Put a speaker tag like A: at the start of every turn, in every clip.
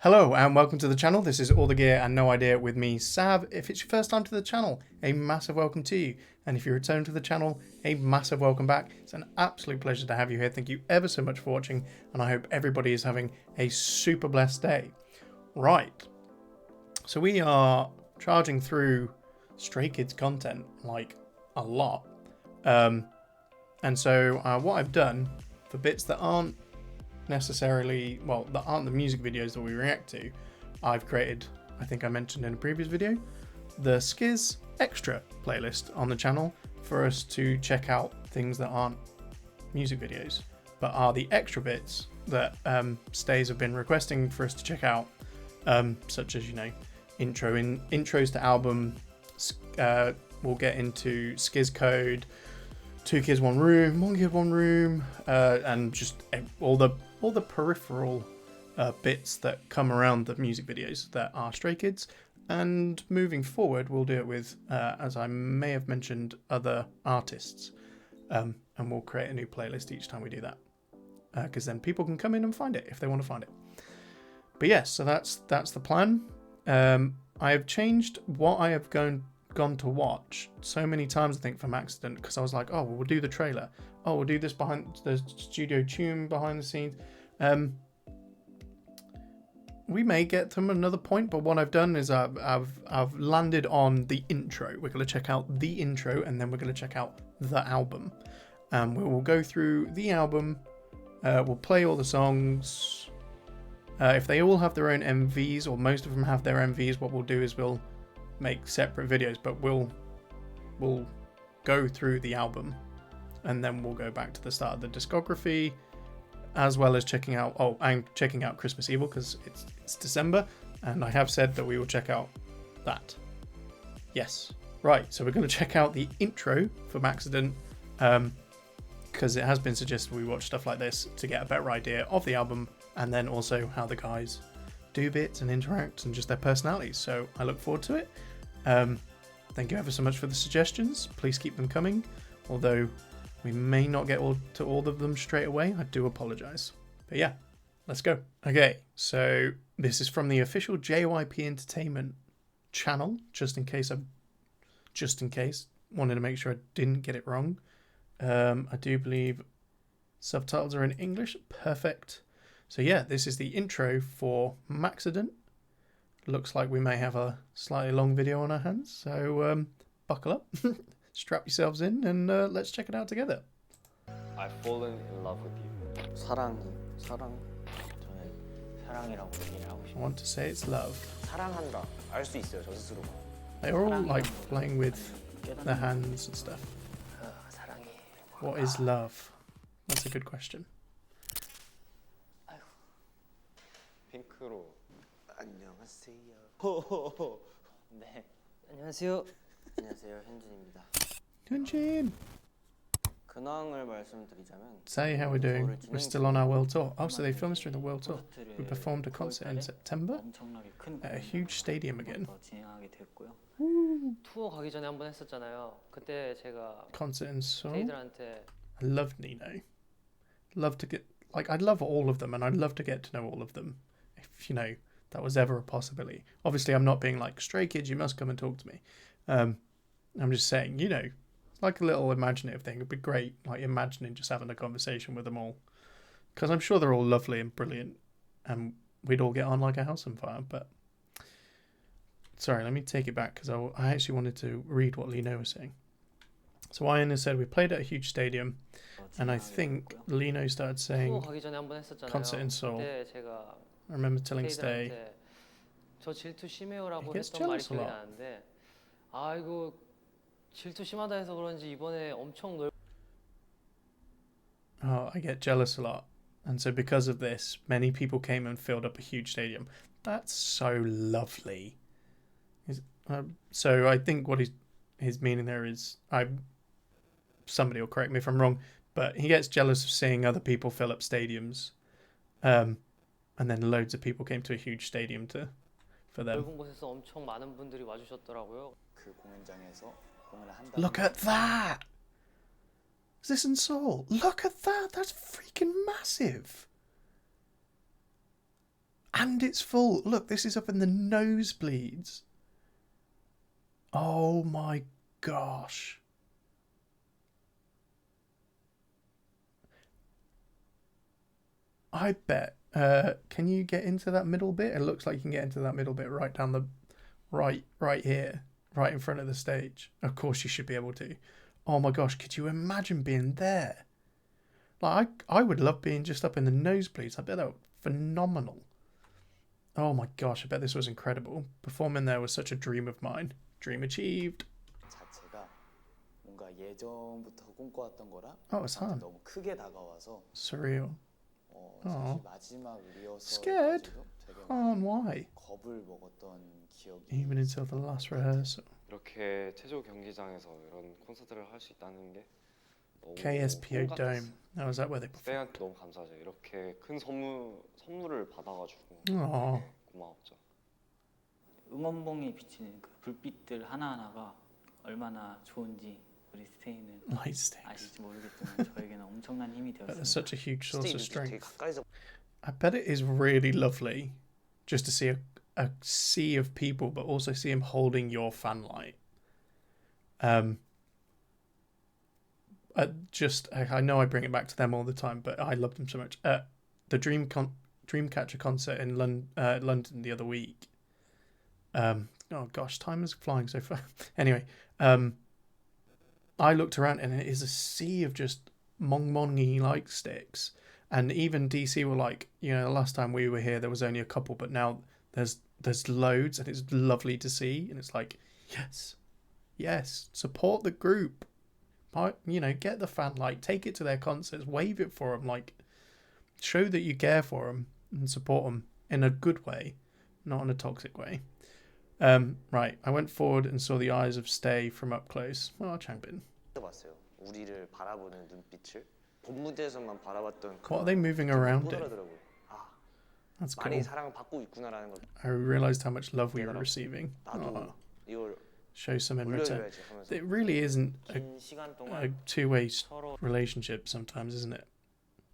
A: Hello and welcome to the channel. This is All the Gear and No Idea with me, Sav. If it's your first time to the channel, a massive welcome to you. And if you return to the channel, a massive welcome back. It's an absolute pleasure to have you here. Thank you ever so much for watching, and I hope everybody is having a super blessed day. Right, so we are charging through Stray Kids content like a lot. And so what I've done for bits that aren't necessarily, well, that aren't the music videos that we react to, I've created, I think I mentioned in a previous video, the SKZ extra playlist on the channel for us to check out things that aren't music videos but are the extra bits that stays have been requesting for us to check out, such as, you know, intros to album. We'll get into SKZ code, 2 kids 1 room, 1 kid 1 room, and just all the peripheral bits that come around the music videos that are Stray Kids. And moving forward, we'll do it with, as I may have mentioned, other artists, and we'll create a new playlist each time we do that, because then people can come in and find it if they want to find it. But yes, so that's the plan. I have changed what I have gone to watch so many times, I think, for Maxident, because I was like, oh, well, we'll do the trailer, oh, we'll do this behind the studio tune behind the scenes. We may get to another point, but what I've done is I've landed on the intro. We're going to check out the intro, and then we're going to check out the album. We will go through the album. We'll play all the songs. If they all have their own MVs, or most of them have their MVs, what we'll do is we'll make separate videos, but we'll go through the album, and then we'll go back to the start of the discography, as well as checking out Christmas Evil, because it's December, and I have said that we will check out that. Yes, right, so we're going to check out the intro for Maxident, because it has been suggested we watch stuff like this to get a better idea of the album, and then also how the guys do bits and interact and just their personalities. So I look forward to it. Thank you ever so much for the suggestions. Please keep them coming, although we may not get to all of them straight away. I do apologize. But yeah, let's go. Okay, so this is from the official JYP Entertainment channel, just in case, wanted to make sure I didn't get it wrong. I do believe subtitles are in English. Perfect. So yeah, this is the intro for Maxident. Looks like we may have a slightly long video on our hands, so buckle up, strap yourselves in, and let's check it out together.
B: I've fallen in love with you. 사랑. 저는 사랑이라고 얘기를 하고 싶어요.
A: I want to say it's love.
B: 사랑한다. 알 수 있어요, 저 스스로가.
A: They are all like playing with their hands and stuff.
B: 사랑이.
A: What is love? That's a good question.
B: 핑크로. 안녕하세요. 네.
C: 안녕하세요. 안녕하세요. 현준입니다.
A: Hyunjin!
B: 근황을 말씀드리자면
A: Say how we're doing. We're still on our world tour. Oh, so they filmed us during the world tour. We performed a concert in September at a huge stadium again.
C: 진행하게 됐고요.
A: Woo.
C: 투어 가기 전에 한번 했었잖아요. 그때 제가
A: Concert in Seoul.
C: 저희들한테
A: I loved Nino. Love to get, like, I'd love all of them, and I'd love to get to know all of them, if, you know, that was ever a possibility. Obviously, I'm not being like, Stray Kids, you must come and talk to me. I'm just saying, you know, like a little imaginative thing. It'd be great, like, imagining just having a conversation with them all, because I'm sure they're all lovely and brilliant, and we'd all get on like a house on fire. But sorry, let me take it back, because I actually wanted to read what Lino was saying. So Ian has said we played at a huge stadium, and I think Lino started saying
C: 투어 가기 전에 한번 했었잖아요.
A: concert in Seoul.
C: 그때 제가
A: I remember telling Stay.
C: 저희들한테 저 질투 심해요라고
A: He gets
C: 했던 말이
A: jealous a
C: 기억이
A: lot.
C: 나는데 아 이거 질투 심하다 해서 그런지 이번에 엄청
A: Oh, I get jealous a lot. And so because of this, many people came and filled up a huge stadium. That's so lovely. So I think what his meaning there is, somebody will correct me if I'm wrong, but he gets jealous of seeing other people fill up stadiums. And then loads of people came to a huge stadium for them.
C: 넓은 곳에서 엄청 많은 분들이 와주셨더라고요.
B: 그 공연장에서 공연을 한다.
A: Look at that! Is this in Seoul? Look at that! That's freaking massive! And it's full. Look, this is up in the nosebleeds. Oh my gosh. I bet. Can you get into that middle bit? It looks like you can get into that middle bit right down the right here, right in front of the stage. Of course you should be able to. Oh my gosh, could you imagine being there? Like I would love being just up in the nosebleeds. I bet that was phenomenal. Oh my gosh, I bet this was incredible. Performing there was such a dream of mine. Dream achieved.
B: 자체가 뭔가 예전부터 꿈꿔왔던 거라
A: Oh, it's hard.
B: 너무 크게 다가와서
A: Surreal.
B: 사실 마지막
A: Scared?
B: 리허설까지도 되게
A: Oh, why?
B: 겁을 먹었던 기억이
A: Even until the last rehearsal.
D: 이렇게 체조 경기장에서 이런 콘서트를 할 수 있다는 게 너무
A: KSPO
D: 꿈
A: Dome. Now, is that where they performed?
D: 팬한테 너무 감사하죠. 이렇게 큰 선물을 받아가지고
A: Oh.
D: 고마웠죠.
E: 응원봉에 비치는 그 불빛들 하나하나가 얼마나 좋은지 우리 스테이는
A: Light sticks.
E: 아실지 모르겠지만 저에게는 엄청난 힘이
A: But
E: 되었습니다.
A: there's such a huge source of
B: 되게
A: strength.
B: 가까이서
A: I bet it is really lovely just to see a sea of people, but also see him holding your fan light. I know I bring it back to them all the time, but I love them so much. The Dreamcatcher concert in London the other week. Oh gosh, time is flying so fast. Anyway, I looked around and it is a sea of just mong-mongy light sticks. And even DC were like, you know, the last time we were here, there was only a couple, but now there's loads and it's lovely to see. And it's like, yes, support the group. You know, get the fan light, take it to their concerts, wave it for them, like, show that you care for them and support them in a good way, not in a toxic way. Right, I went forward and saw the eyes of Stay from up close. Oh, Changbin.
B: 봤어요. 우리를 바라보는 눈빛을 본 무대에서만 바라봤던
A: What are they moving around in?
B: 보더라고요. 아,
A: That's
B: 많이
A: cool.
B: 사랑을 받고 있구나라는 걸
A: I realised how much love we were receiving.
B: 나도 이걸
A: Show some in return.
B: 올려줘야지 하면서
A: It really isn't
E: 긴 시간
A: a
E: 동안
A: two-way
E: 서로
A: relationship sometimes, isn't it?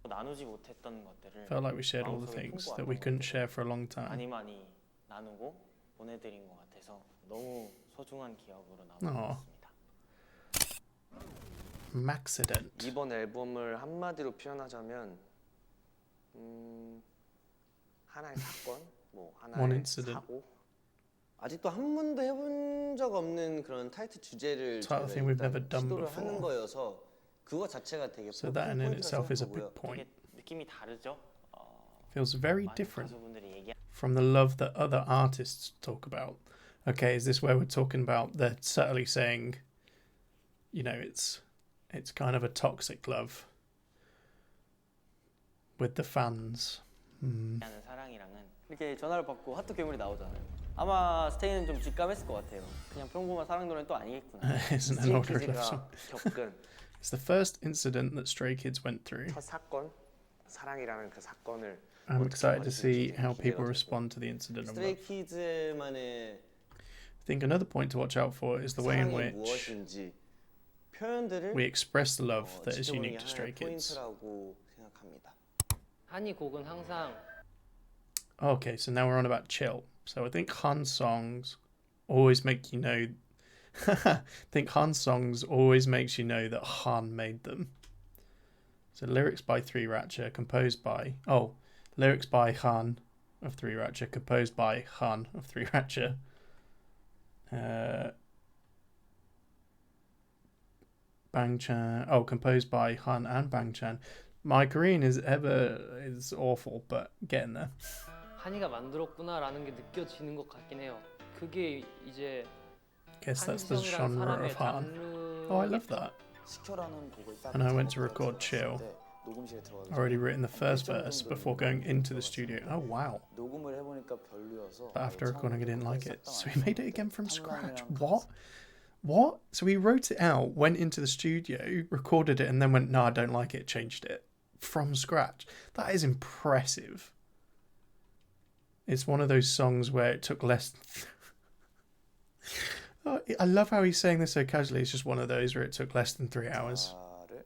E: 나누지 못했던 것들을
A: Felt like we shared all the things that we couldn't share for a long time.
E: 많이 많이 나누고 보내드린 것 같아서 너무 소중한 기억으로 남은 것 같습니다.
A: Maxident.
B: 이번 앨범을 한마디로 표현하자면 하나의 사건, 뭐
A: One
B: 하나의
A: incident.
B: 사고. 아직도 한 번도 해본 적 없는 그런 타이틀 주제를
A: Title
B: 저희가
A: thing we've
B: 일단
A: never done
B: 시도를
A: before.
B: 하는 거여서 그거 자체가 되게
A: So that in
B: 포인트라고
A: itself is a big
B: 생각하고요.
A: point.
E: 되게 느낌이 다르죠?
A: Feels very
E: 많은
A: different
E: 가수분들이 얘기
A: from the love that other artists talk about. Okay, is this where we're talking about they're subtly saying, you know, it's kind of a toxic love with the fans.
E: 하는 사랑이랑은 이렇게 전화를 받고 하트 괴물이 나오잖아요. 아마 스테이는 좀 직감했을 것 같아요. 그냥 평범한 사랑 노래는 또 아니겠구나.
A: Isn't an older love song.
B: 스트레이키즈가 겪은
A: It's the first incident that Stray Kids went through.
B: 첫 사건, 사랑이라는 그 사건을
A: I'm excited to see how people respond to the incident of love.
B: 스트레이키즈만의
A: I think another point to watch out for is the way in
B: 사랑이
A: which
B: 무엇인지 표현들을
A: we express the love that is
B: 지켜보는
A: unique
B: 게
A: to Stray
B: 하나의
A: Kids.
B: 포인트라고 생각합니다.
C: 한이 곡은 항상
A: Okay, so now we're on about chill. So I think Han songs always make you know. I think Han songs always makes you know that Han made them. So lyrics by 3Ratcher, composed by lyrics by Han of 3Ratcher, composed by Han of 3Ratcher. Bang Chan. Oh, composed by Han and Bang Chan. My Korean is awful, but getting there.
C: 한이가 만들었구나라는 게 느껴지는 것 같긴 해요. 그게 이제
A: Guess that's the
C: 한성이란
A: genre
C: 사람의
A: of Han.
C: 장르.
A: Oh, I love that.
B: 시켜라는 곡을 딱
A: And I went to
B: 작업을
A: record
B: 들어갔을
A: Chill.
B: 때 녹음실에 들어가서
A: Already written the first verse before going into the studio. Oh wow.
B: 녹음을 해보니까 별로여서
A: But after recording I didn't like it. So he made it again from scratch.
B: 한강이랑
A: What? What? So he wrote it out, went into the studio, recorded it, and then went, no, I don't like it, changed it. From scratch. That is impressive. It's one of those songs where it took less. Oh, I love how he's saying this so casually. It's just one of those where it took less than 3 hours.
B: 가사를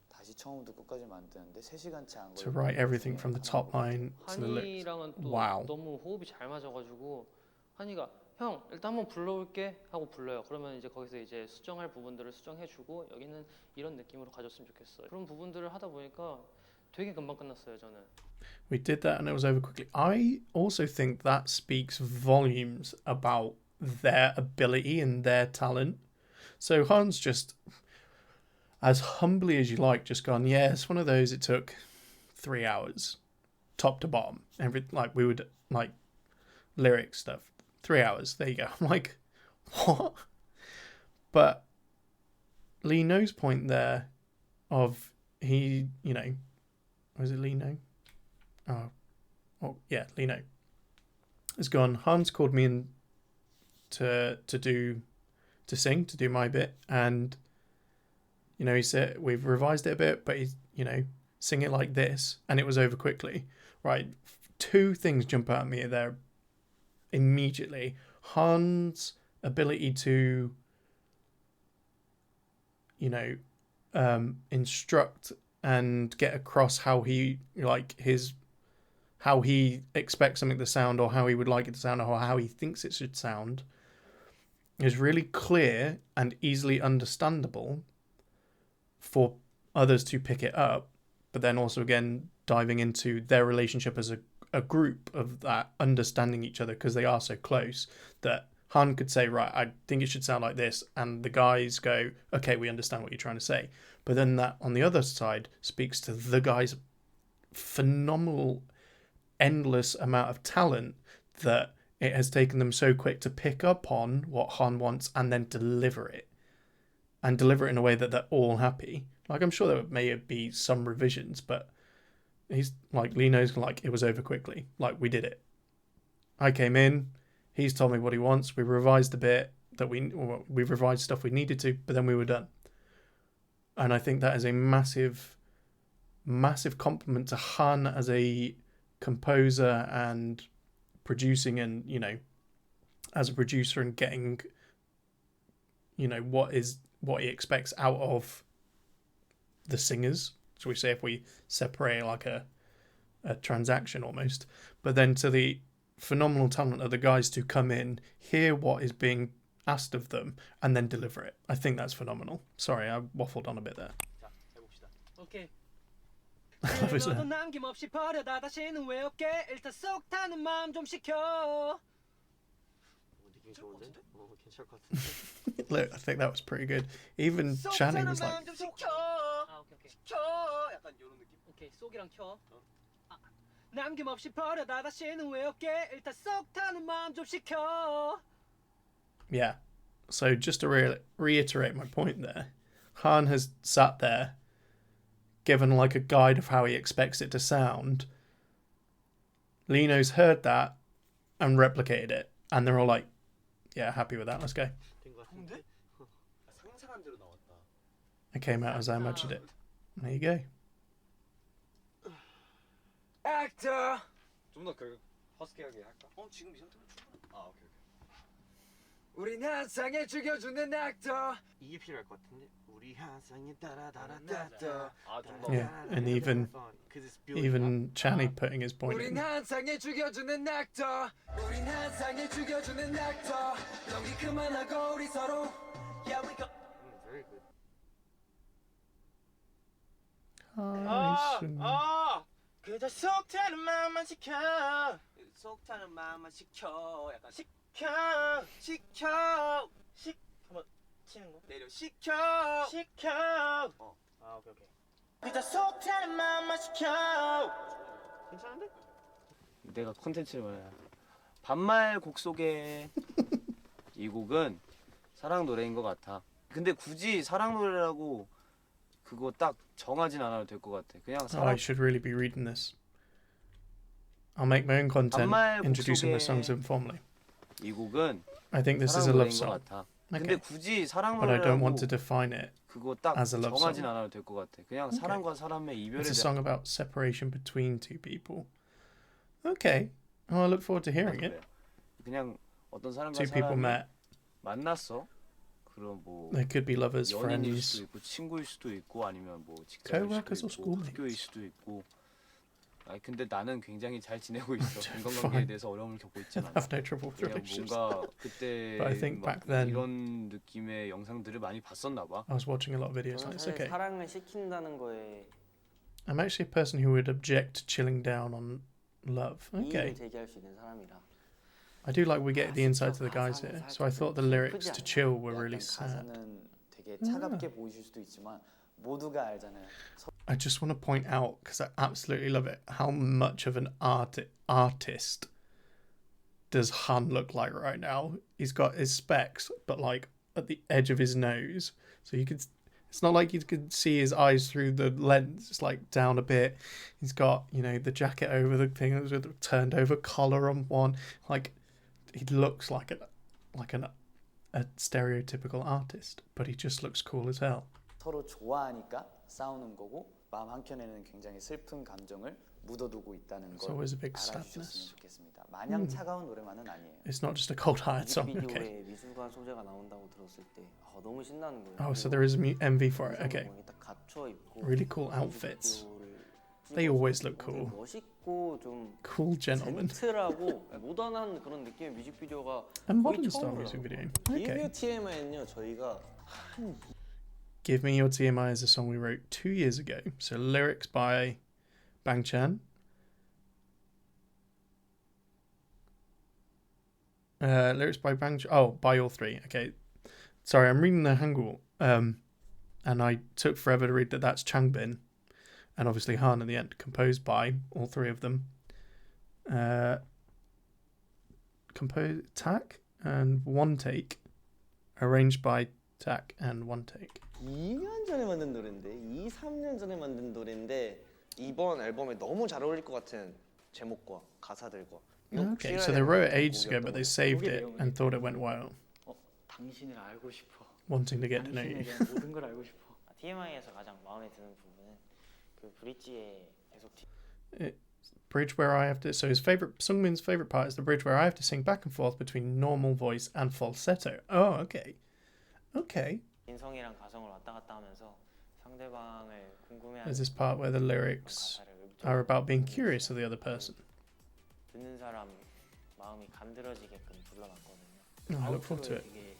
B: 다시
F: 처음부터 끝까지 만드는데 3시간치 안
A: To
F: 걸리고
A: write everything from the top line to the lyrics.
C: 한이랑은 또
A: Wow.
C: 너무 호흡이 잘 맞아가지고 한이가 형 일단 한번 불러올게 하고 불러요. 그러면 이제 거기서 이제 수정할 부분들을 수정해주고 여기는 이런 느낌으로 가졌으면 좋겠어요. 그런 부분들을 하다 보니까 되게 금방 끝났어요 저는.
A: We did that and it was over quickly. I also think that speaks volumes about their ability and their talent. So Hans just, as humbly as you like, just gone, yeah, it's one of those, it took 3 hours, top to bottom. We would, like, lyric stuff, 3 hours, there you go. I'm like, what? But Lino's point there of he, you know, was it Lino? Oh yeah, Lino has gone. Hans called me in to sing, to do my bit, and you know, he said we've revised it a bit, but he's, you know, sing it like this, and it was over quickly. Right, 2 things jump out at me there immediately. Hans' ability to, you know, instruct and get across how he how he expects something to sound, or how he would like it to sound, or how he thinks it should sound, is really clear and easily understandable for others to pick it up. But then also, again, diving into their relationship as a group of that, understanding each other because they are so close, that Han could say, right, I think it should sound like this, and the guys go, okay, we understand what you're trying to say. But then that on the other side speaks to the guy's phenomenal, endless amount of talent, that it has taken them so quick to pick up on what Han wants and then deliver it. And deliver it in a way that they're all happy. Like, I'm sure there may be some revisions, but he's like, Lino's like, it was over quickly. Like, we did it. I came in, he's told me what he wants, we revised a bit that we revised stuff we needed to, but then we were done. And I think that is a massive, massive compliment to Han as a composer and producing, and, you know, as a producer, and getting, you know, what he expects out of the singers. So we say, if we separate like a transaction almost, but then to the phenomenal talent of the guys to come in, hear what is being asked of them, and then deliver it. I think that's phenomenal. Sorry, I waffled on a bit there.
C: 오케이.
A: That was
C: 너도 남김없이 버려다 다시는 왜 없게 일단 쏙 타는 마음 좀 시켜.
B: 느낌 좋은데? 괜찮을 것 같은데.
A: Look, I think that was pretty good. Even Channing was like,
C: 아, 오케이.
E: 시켜 약간 이런 느낌.
C: 오케이, 쏙이랑 켜. 남김없이 버려다 다시는 왜 없게 일단 쏙 타는 마음 좀 시켜.
A: yeah. So just to reiterate my point there, Han has sat there, given like a guide of how he expects it to sound. Lino's heard that and replicated it, and they're all like, yeah, happy with that, let's go.
E: 좋은데? 상상한 대로 나왔다.
A: It came out as I imagined it. There you go.
E: 액터.
B: 좀더 그 허스키하게 할까?
E: 지금 이 상태면 충분해.
B: 오케이.
E: 우린 한상에 죽여주는 액터.
B: 이게 필요할 것 같은데. 우리 한상에 따라따라따따. 좀더.
A: Yeah, and even Channing putting his point
E: 우린
A: in.
E: 한상에 죽여주는 액터. 우린 한상에 죽여주는 액터. 연기 그만하고 우리 서로. Yeah, we go.
B: Very good.
E: 그저 속 타는 마음만 시켜. 속 타는 마음만 시켜. 약간 시켜. 한번 치는 거. 내려 시켜. 오케이. 그저 속 타는 마음만 시켜. 괜찮은데? 내가 콘텐츠를 말해. 반말 곡 속에 이 곡은 사랑 노래인 것 같아. 근데 굳이 사랑 노래라고 그거 딱 정하진 않아도 될 것 같아. 그냥
A: Oh,
E: 사랑.
A: I should really be reading this. I'll make my own content
E: 반말 곡
A: introducing my
E: 속에
A: songs informally.
E: 이 곡은
A: I think this is a
E: 사랑
A: love
E: 노래인 것
A: song.
E: 같아. 근데
A: Okay.
E: 굳이 사랑
A: But I don't want
E: 노래라고
A: to define it.
E: 그거 딱
A: as a love
E: 정하진
A: song.
E: 않아도 될 것 같아. 그냥
A: Okay.
E: 사람과 사람의 이별에
A: It's a
E: 대한
A: song about separation between two people. Okay. Well, I look forward to hearing it.
E: 그냥 어떤 사람과
A: Two people
E: 사람이
A: met.
E: 만났어. 그런 뭐
A: They could be lovers,
E: 연인일
A: friends.
E: 수도 있고 친구일 수도 있고 아니면 뭐 직장일
A: Co-workers or
E: 수도 있고
A: schoolmates?
E: 학교일 수도 있고. 아 근데 나는 굉장히 잘 지내고 있어.
A: I'm
E: 인간관계에
A: fine.
E: 대해서 어려움을 겪고 있진 않아.
A: Have no trouble with
E: 그냥
A: relationships.
E: 뭔가 그때
A: But I think
E: 막
A: back then-
E: 이런 느낌의 영상들을 많이 봤었나 봐.
A: I was watching a lot of videos
B: 저는
A: like this.
B: 사실
A: Okay.
B: 사랑을 시킨다는 거에
A: I'm actually a person who would object to chilling down on love.
B: 이의를
A: Okay.
B: 제기할 수 있는 사람이라.
A: I do like we get the insight to the guys here. So I thought the lyrics to chill were really
F: 약간
A: sad.
F: 가사는 되게 차갑게 보이실 수도 있지만 모두가 알잖아요.
A: I just want to point out, because I absolutely love it, how much of an artist does Han look like right now. He's got his specs, but like at the edge of his nose. So you could, it's not like you could see his eyes through the lens. It's like down a bit. He's got, you know, the jacket over the thing with the turned over collar on one. Like, he looks like a stereotypical artist, but he just looks cool as hell.
F: 서로 좋아하니까 싸우는 거고 마음 한켠에는 굉장히 슬픈 감정을 묻어두고 있다는
A: It's
F: 걸
A: always a big
F: 알아주셨으면
A: sadness.
F: 좋겠습니다. 마냥 차가운 노래만은 아니에요.
A: It's not just a cold-hearted song. Okay.
B: 뮤직비디오에 미술관 소재가 나온다고 들었을 때 너무 신나는 거예요.
A: Oh, so there is a MV for it. Okay.
B: 딱 갖춰 입고
A: Really cool outfits.
B: 뮤직비디오를
A: They always look
B: 굉장히
A: cool.
B: 멋있고 좀
A: Cool gentlemen.
B: 젠틀하고 모던한 그런 느낌의 뮤직비디오가
A: And
B: 거의
A: modern style
B: 처음으로
A: music video.
B: 나온 거예요.
A: Okay.
B: 리뷰 TMI는요 저희가
A: Give Me Your TMI is a song we wrote 2 years ago. So lyrics by Bang Chan. Lyrics by Bang Chan. Oh, by all three. Okay. Sorry, I'm reading the Hangul. And I took forever to read that that's Changbin. And obviously Han at the end. Composed by all three of them. Composed Tak and One Take. Arranged by Tak and One Take.
G: 2년 전에 만든 노래인데 2, 3년 전에 만든 노래인데 이번 앨범에 너무 잘 어울릴 것 같은 제목과 가사들과
A: Okay, so they wrote it ages ago, but they saved it and thought it went well,
H: 당신을 알고 싶어.
A: wanting to get to know
H: 당신에
A: you.
H: 대한 모든 걸 알고 싶어.
B: TMI에서 가장 마음에 드는 부분은 그 브릿지에 계속
A: Bridge where I have to. So his favorite, Sungmin's favorite part is the bridge where I have to sing back and forth between normal voice and falsetto. Oh, okay, okay.
B: 인성이랑 가성을 왔다 갔다 하면서 상대방을 궁금해하는
A: There's this part where the lyrics are about being curious of the other person.
B: 듣는 사람 마음이 간드러지게끔 불러놨거든요.
A: Oh, I look forward to it.
H: 되게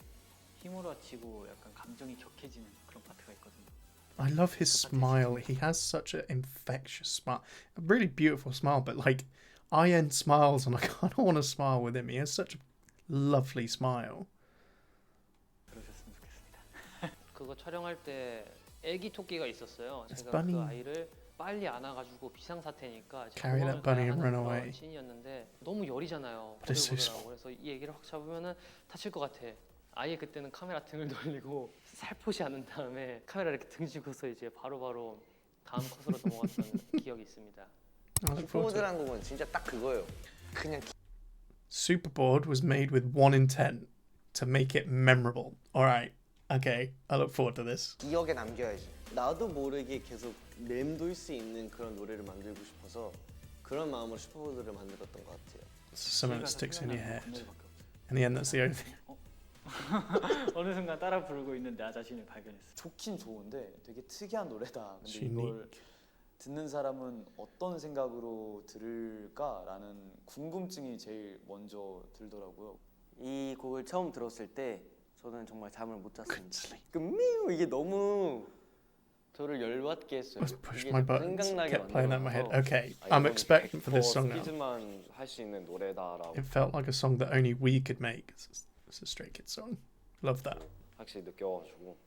H: 휘몰아치고 약간 감정이 격해지는 그런 파트가 있거든요.
A: I love his smile. He has such an infectious smile, a really beautiful smile. But like, I end smiles and I kind of want to smile with him. He has such a lovely smile.
H: 그러셨으면 좋겠습니다.
C: 그거 촬영할 때 애기 토끼가 있었어요.
A: It's
C: 제가
A: bunny.
C: 그 아이를 빨리 안아가지고 비상사태니까 이제
A: Carry that bunny and run away.
C: 씬이었는데 너무 열이잖아요.
A: But it's so
C: 보들보들하고. 그래서 이 애기를 확 잡으면은 다칠 것 같아. 아예 그때는 카메라 등을 돌리고 살포시 않은 다음에 카메라 이렇게 등지고서 이제 바로바로 다음 컷으로 넘어갔던 기억이 있습니다.
A: I look forward to it.
G: 슈퍼보드란 곡은 진짜 딱 그거예요. 그냥
A: Superboard was made with one intent: to make it memorable. All right, okay. I look forward to this.
G: 기억에 남겨야지. 나도 모르게 계속 맴돌 수 있는 그런 노래를 만들고 싶어서 그런 마음으로 슈퍼보드를 만들었던 것 같아요.
A: Something that sticks in your head.
H: 그 노래밖에 없어요.
A: In the end, that's the only thing.
H: 어느 순간 따라 부르고 있는 나 자신을 발견했어.
F: 좋긴 좋은데 되게 특이한 노래다. 근데
A: Unique.
F: 이걸 듣는 사람은 어떤 생각으로 들을까라는 궁금증이 제일 먼저 들더라고요.
B: 이 곡을 처음 들었을 때 저는 정말 잠을 못 잤습니다. 그 미우 이게 너무 저를 열받게 했어요.
A: I pushed
B: 이게
A: my buttons,
B: 생각나게
A: kept playing that in my head.
B: 만들어서
A: Okay,
D: 아,
A: I'm
D: 이건
A: expectant for this
D: 100%
A: song now.
D: 스키즈만 할 수 있는 노래다라고
A: It felt like a song that only we could make. It's a Stray Kids song. Love that.
D: 확실히 느껴가지고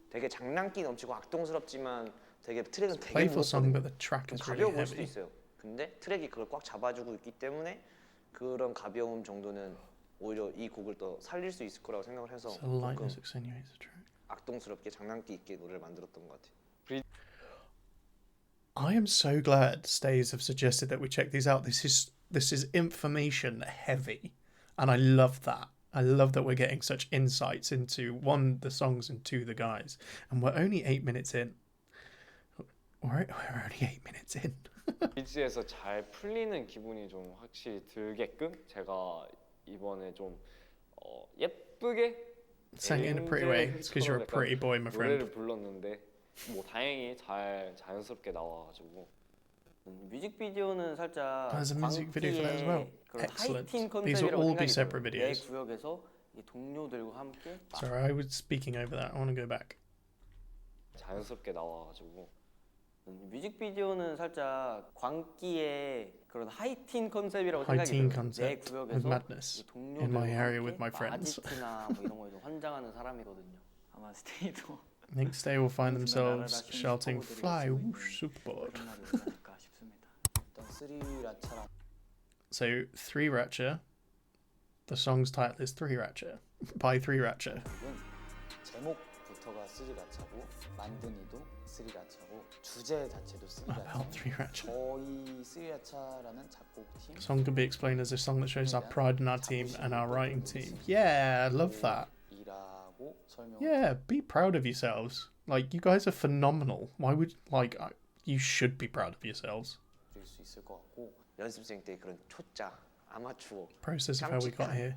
G: 되게 장난기 넘치고 악동스럽지만 되게 트랙은 되게
A: Playful song,
G: 무겁거든요.
A: but the track
G: 좀
A: is
G: 가벼워
A: really
G: 보일 수도
A: heavy.
G: 있어요. 근데 트랙이 그걸 꽉 잡아주고 있기 때문에 그런 가벼움 정도는 오히려 이 곡을 더 살릴 수 있을 거라고 생각을 해서
A: So
G: 조금
A: lightness accentuates the track.
G: 악동스럽게 장난기 있게 노래를 만들었던 것 같아요.
A: I am so glad Stays have suggested that we check these out. This is information heavy, and I love that. I love that we're getting such insights into one, the songs, and two, the guys. And we're only 8 minutes in. We're only 8 minutes in.
D: 비지에서 잘 풀리는 기분이 좀 확실히 들게끔 제가 이번에 좀 예쁘게
A: Sang it in a pretty way. It's because you're a pretty boy, my friend.
D: 노래를 불렀는데 뭐 다행히 잘 자연스럽게 나와가지고
B: 뮤직비디오는 살짝
A: There's a music video for that as well.
B: 광기의 그런
A: Excellent.
B: 하이틴
A: These will
B: 컨셉이라고
A: all be
B: 생각이
A: separate
B: 들어요. 내
A: videos.
B: 구역에서 이 동료들과 함께
A: Sorry, I was speaking over that. I want to go back.
D: 자연스럽게 나와가지고
B: 뮤직비디오는 살짝 광기의 그런 하이틴 컨셉이라고
A: High-teen
B: 생각이 들어요. 내
A: concept with
B: 구역에서
A: madness
B: 이 동료들과
A: in my area
B: 함께
A: with my friends.
B: 아지트나 뭐 이런 거에 좀 환장하는 사람이거든요.
H: 아마 스테이도
A: I think they will find
H: 순간
A: themselves
H: 나라라
A: shouting,
H: 킹스
A: "Fly,
H: 포고들이
A: whoosh, superboard."
H: 그런 날이 오지 않을까 싶습니다.
F: 일단 스리라차랑
A: So, Three Ratcha. The song's title is Three Ratcha by Three Ratcha.
F: 곡은 제목부터가 스리라차고 만드니도 스리라차고 주제 자체도
A: About
F: 스리라차.
A: Three Ratcha.
F: 저희 스리라차라는 작곡팀
A: The song can be explained as a song that shows our pride in our team and our writing team. Yeah, I love that.
F: 이라고 설명.
A: Yeah, be proud of yourselves. Like, you guys are phenomenal. Why would, you should be proud of yourselves.
F: 드릴 수 있을 것 같고
G: 연습생 때 그런 초짜 아마추어
A: Process of how we got here.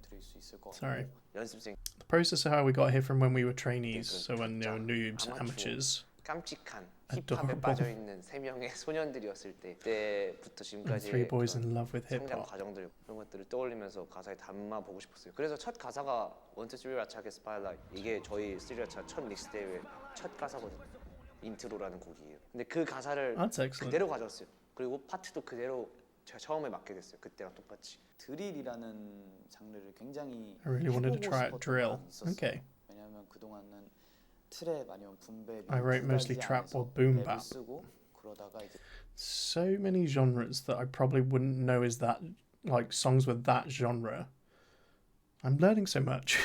F: 드릴 수 있을 것 같고.
A: Sorry.
G: 연습생
A: The process of how we got here from when we were trainees, so when they were noobs, amateurs.
G: 깜찍한 힙합에
A: Adorable.
G: 빠져 있는 세 명의 소년들이었을 때 그때부터
A: And
G: 지금까지
A: three boys in love with hip
G: 성장
A: hop.
G: 과정들 그런 것들을 떠올리면서 가사에 담아 보고 싶었어요. 그래서 첫 가사가 원투 쓰리 라차게 스파일라이트 이게 저희 쓰리 라차 첫 믹스 대회 첫 가사거든요. 인트로라는 곡이에요. 근데 그 가사를
A: That's excellent.
G: 그대로 가져왔어요. 그리고 파트도 그대로 제가 처음에 맡게 됐어요. 그때랑 똑같이.
F: 드릴이라는 장르를 굉장히
A: I really wanted to
F: 해보고
A: try
F: 싶었던
A: drill.
F: 마음이 있었어요.
A: Okay.
F: 왜냐하면 그동안은 트랩 아니면 분배
A: I wrote
F: 두
A: mostly
F: 가지
A: trap
F: 안에서
A: or boom
F: 랩을
A: bap.
F: 쓰고 그러다가 이제
A: So many genres that I probably wouldn't know is that, like, songs with that genre. I'm learning so much.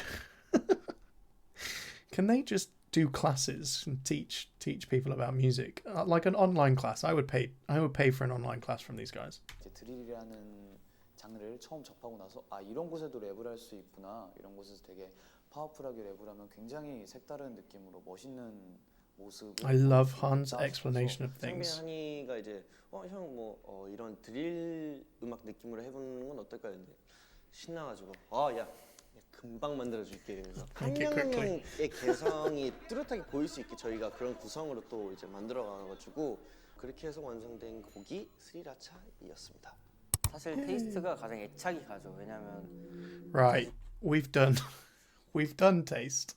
A: Can they just do classes and teach people about music? Like an online class. I would pay for an online class from these guys.
F: 이제 드릴이라는 장르를 처음 접하고 나서 아 이런 곳에도 랩을 할 수 있구나 이런 곳에서 되게 파워풀하게 랩을 하면 굉장히 색다른 느낌으로 멋있는 모습을
A: I love
F: 보여줄 수
A: Han's
F: 있다
A: explanation of
F: 싶어서
A: things.
G: 한이가 이제 형 뭐 이런 드릴 음악 느낌으로 해보는 건 어떨까 했는데 신나가지고 야 금방 만들어줄게 이러면서 한
A: Make it
G: 명 한
A: quickly.
G: 명의 개성이 뚜렷하게 보일 수 있게 저희가 그런 구성으로 또 이제 만들어가가지고 그렇게 해서 완성된 곡이 스리라차이었습니다.
B: 사실 테이스트가 가장 애착이 가죠. 왜냐면
A: Right, we've done taste.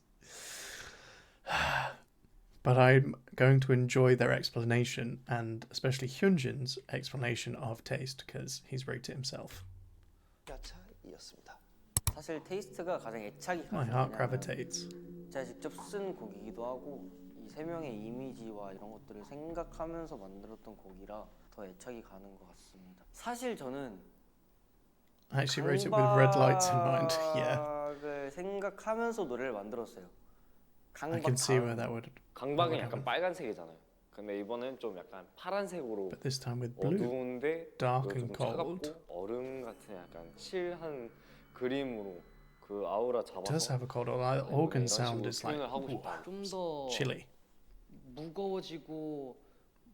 A: But I'm going to enjoy their explanation, and especially Hyunjin's explanation of taste, because he's wrote it himself.
G: 스리라차이었습니다.
B: 사실 테이스트가 가장 애착이 가죠.
A: My heart
B: 왜냐면
A: gravitates.
B: 제가 직접 쓴 곡이기도 하고 이 세 명의 이미지와 이런 것들을 생각하면서 만들었던 곡이라 더 애착이 가는 것 같습니다. 사실 저는
A: I actually wrote it with red lights in mind. Yeah,
B: 강박을 생각하면서 노래를 만들었어요.
A: I can see where that would.
D: 강박은 약간 빨간색이잖아요. 근데 이번엔 좀 약간 파란색으로
A: But this time with blue.
D: 어두운데
A: dark
D: 좀
A: and cold.
D: 차갑고 얼음 같은 약간 칠한 그림으로 그 아우라
A: It does
D: 잡아서
A: have a cold organ sound. Is like
D: 표현을 하고 싶어요.
C: 좀 더
A: chilly.
C: 무거워지고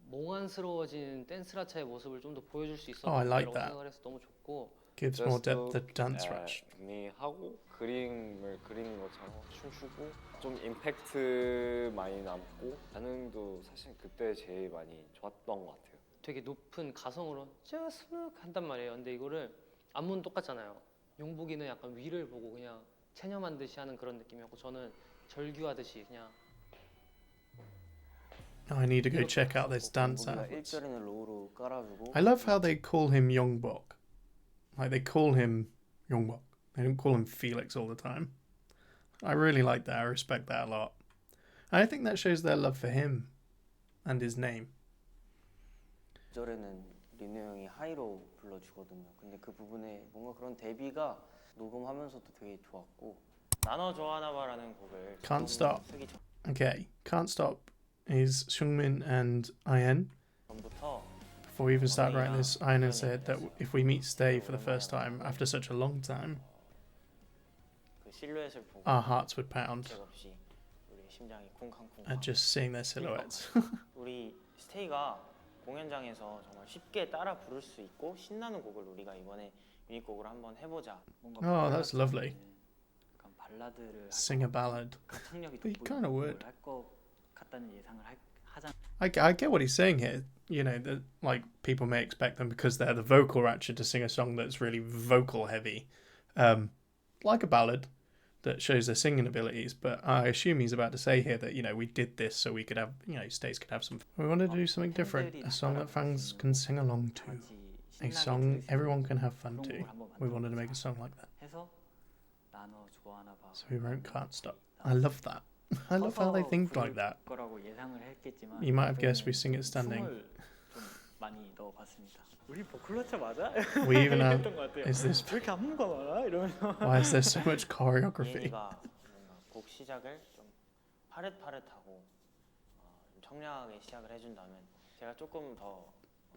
C: 몽환스러워진 댄스라차의 모습을 좀 더 보여줄 수 있었던
A: I like
C: 거라고
A: that.
C: 생각을 해서 너무 좋고
A: Gives more depth to dance rush.
D: 정리하고 그림을 그리는 것처럼 춤추고 좀 임팩트 많이 남고 반응도 사실 그때 제일 많이 좋았던 것 같아요.
C: 되게 높은 가성으로 Just look 한단 말이에요. 근데 이거를 안무는 똑같잖아요. 용복이는 약간 위를 보고 그냥 체념한 듯이 하는 그런 느낌이었고 저는 절규하듯이 그냥
A: I need to go check out this dance
B: 우리가
A: out.
B: 1절에는 로우로 깔아주고
A: I love how they call him Yongbok. Like they call him Yongbok. They don't call him Felix all the time. I really like that. I respect that a lot. And I think that shows their love for him and his name.
B: 2절에는 리노 형이 하이로 불러주거든요. 근데 그 부분에 뭔가 그런 대비가 녹음하면서도 되게 좋았고
H: 나너 좋아하나봐라는 곡을
A: Can't Stop.
H: 쓰기
A: Okay, Can't Stop is Seungmin and Ayen.
H: 전부터
A: Before we even start writing this, Ayen said that if we meet Stay for the first time after such a long time,
H: 그 실루엣을 보고
A: our hearts would pound
H: 책 없이 우리 심장이 쿵쾅쿵쾅.
A: at just seeing their silhouettes.
H: 우리 스테이가 공연장에서 정말 쉽게 따라 부를 수 있고 신나는 곡을 우리가 이번에 유닛곡으로 한번 해보자. 뭔가
A: Oh, that's lovely.
H: 약간 발라드를
A: Sing a ballad.
H: 가창력이
A: But you kind of would.
H: 할것 같다는 예상을 하잖아.
A: I get what he's saying here. You know, that like people may expect them because they're the vocal ratchet to sing a song that's really vocal heavy, like a ballad that shows their singing abilities. But I assume he's about to say here that, you know, we did this so we could have, you know, Stace could have some. We wanted to do something different, a song that fans can sing along to, a song everyone can have fun to. We wanted to make a song like that.
H: 해서 나너 좋아하나 봐.
A: So we wrote Can't Stop. I love that. I love how they think like that.
H: 거라고 예상을 했겠지만
A: You might have guessed we sing it standing.
H: 춤을 좀 많이 넣어봤습니다. 우리 보컬러차 맞아?
A: We even have.
H: 했던 것 같아요.
A: Is this?
H: 왜 이렇게 안무가 많아? 이러면서
A: Why is there so much choreography?
B: 이해가 뭔가 곡 시작을 좀 파릇파릇하고 좀 청량하게 시작을 해준다면 제가 조금 더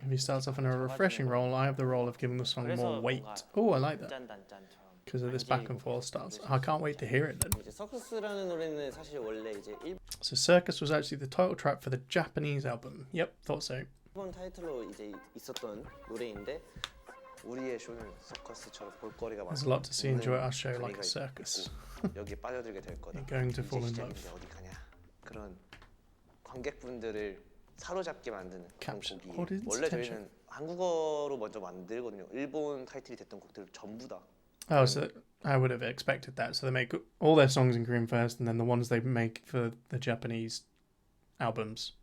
A: If he starts off in a refreshing role, I have the role of giving the song more weight. Oh, I like that.
B: 단짠단짠처럼
A: Because of this back and forth starts. I can't wait to hear it then.
I: 이제 서커스라는 노래는 사실 원래 이제
A: So Circus was actually the title track for the Japanese album. Yep, thought so.
I: 일본 타이틀로 이제 있었던 노래인데
G: 우리의 쇼는 서커스처럼 볼거리가
A: There's a lot to see and enjoy at our show like a
G: 재미가
A: circus.
G: 있고 여기에 빠져들게 될 거다.
A: You're going to
G: 이제
A: fall in love.
G: 시작인데 어디 가냐. 그런 관객분들을 사로잡게 만드는 그런
A: Capture
G: 곡이에요.
A: audience
G: 원래
A: attention.
G: 저희는 한국어로 먼저 만들거든요. 일본 타이틀이 됐던 곡들 전부 다.
A: Oh, so I would have expected that. So they make all their songs in Korean first, and then the ones they make for the Japanese albums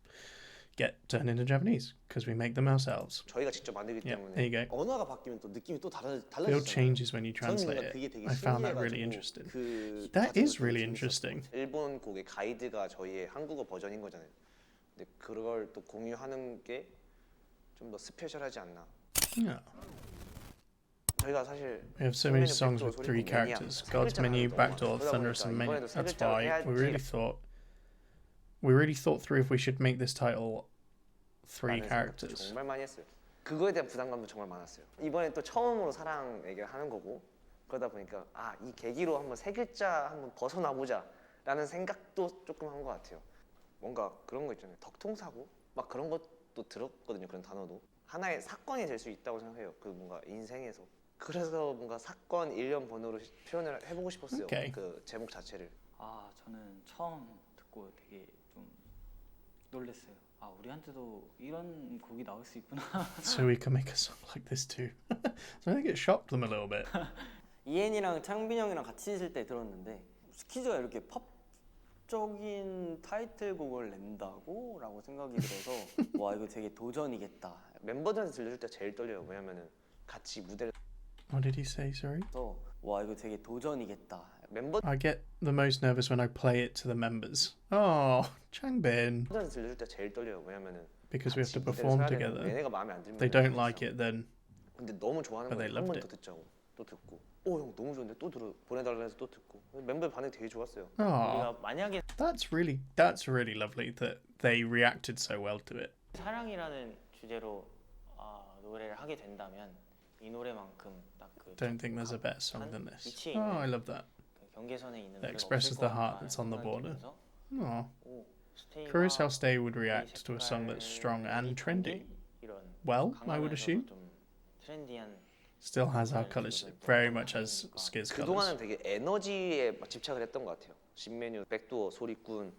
A: get turned into Japanese because we make them ourselves.
G: 저희가 직접 만들기
A: Yeah,
G: 때문에
A: there you go.
I: 언어가 바뀌면 또 느낌이 또
A: Feel
I: 달라지잖아요.
A: changes when you
I: 저는
A: translate
I: 뭔가 그게
A: it.
I: 되게
A: I found that really
I: 신기해가지고
A: interesting.
I: 그
A: That
I: 자체가
A: is
I: 되게
A: really
I: 재밌었고.
A: interesting.
G: 일본 곡의 가이드가 저희의 한국어 버전인 거잖아요. 근데 그걸 또 공유하는 게 좀 더 스페셜하지 않나.
A: Yeah.
G: 저희가 사실
A: We have so many songs with three characters. God's Menu, Backdoor, Thunderous, and Many. That's why we really thought through if we should make this title three characters.
G: 정말 많이 했어요. 그거에 대한 부담감도 정말 많았어요. 이번에 또 처음으로 사랑 얘기를 하는 거고 그러다 보니까 아, 이 계기로 한번 세 글자 한번 벗어나 보자라는 생각도 조금 한 것 같아요. 뭔가 그런 거 있잖아요. 덕통사고 막 그런 것도 들었거든요. 그런 단어도 하나의 사건이 될 수 있다고 생각해요. 그 뭔가 인생에서. 그래서 뭔가 사건 일련 번호로 표현을 해보고 싶었어요.
A: Okay.
G: 그 제목 자체를.
H: 아 저는 처음 듣고 되게 좀 놀랐어요. 아 우리한테도 이런 곡이 나올 수 있구나.
A: So we can make a song like this too. So I think it shocked them a little bit.
B: 이엔이랑 창빈 형이랑 같이 있을 때 들었는데 스키즈가 이렇게 팝적인 타이틀곡을 낸다고? 라고 생각이 들어서 와 이거 되게 도전이겠다.
G: 멤버들한테 들려줄 때 제일 떨려요. 왜냐면은 같이 무대를
A: What did he say? Sorry.
B: 그래서 와 이거 되게 도전이겠다.
G: 멤버들한테
A: I get the most nervous when I play it to the members. Oh, Changbin.
G: 들려줄 때 제일 떨려요. 왜냐면은
A: Because we have to
G: 같이 무대를
A: perform
G: 서야 되는데
A: together.
G: 얘네가 마음에 안 들면
A: They don't like it then.
G: 근데 너무 좋아하는
A: But they
G: 거예요. 한
A: loved
G: 번 더
A: it.
G: 듣자고 또 듣고 형 너무 좋은데 또 들어 보내달라 해서 또 듣고 멤버의 반응이 되게 좋았어요.
A: Oh,
B: 우리가 만약에
A: that's really lovely that they reacted so well to it.
B: 사랑이라는 주제로 노래를 하게 된다면 이 노래만큼 딱그
A: Don't think there's a better song than this. Oh, I love that.
B: 경계선에 있는
A: That
B: 노래가
A: expresses
B: 없을
A: the heart
B: 거라는
A: that's on the border.
B: 생각이 들면서
A: Oh,
B: 오, 스테이와
A: curious how Stay would react to a song that's strong and trendy.
B: 이런
A: Well, I would
B: 강하면서도
A: assume.
B: 좀 트렌디한
A: Still has our colours, very much as Skiz colours.
G: 그동안은 되게 에너지에 막 집착을 했던 것 같아요. 신메뉴, 백도어, 소리꾼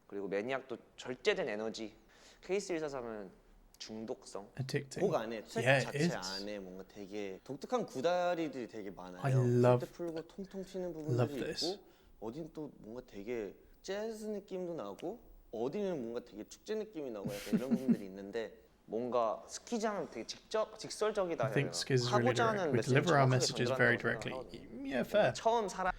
G: 그리고 매니악도 절제된 에너지. 케이스 143은 중독성.
A: Addicting.
I: 곡 안에 트랙
A: Yeah, it
I: 자체
A: is.
I: 안에 뭔가 되게 독특한 구다리들이 되게 많아요.
A: I love-
I: 때 풀고 통통 튀는
A: love
I: 부분들이
A: this.
I: 있고 어딘 또 뭔가 되게 재즈 느낌도 나고 어디는 뭔가 되게 축제 느낌이 나고 약간 이런 부분들이 있는데
G: 뭔가 스키장은 되게 직설적이다.
A: I think
G: 해야 되나?
A: Skiz is really
G: 하고자
A: direct.
G: 하는
A: We
G: 메시지를
A: deliver our
G: 정확하게
A: messages very
G: 전달한다고
A: directly.
G: 생각하거든요.
A: Yeah, fair.
G: 처음 사랑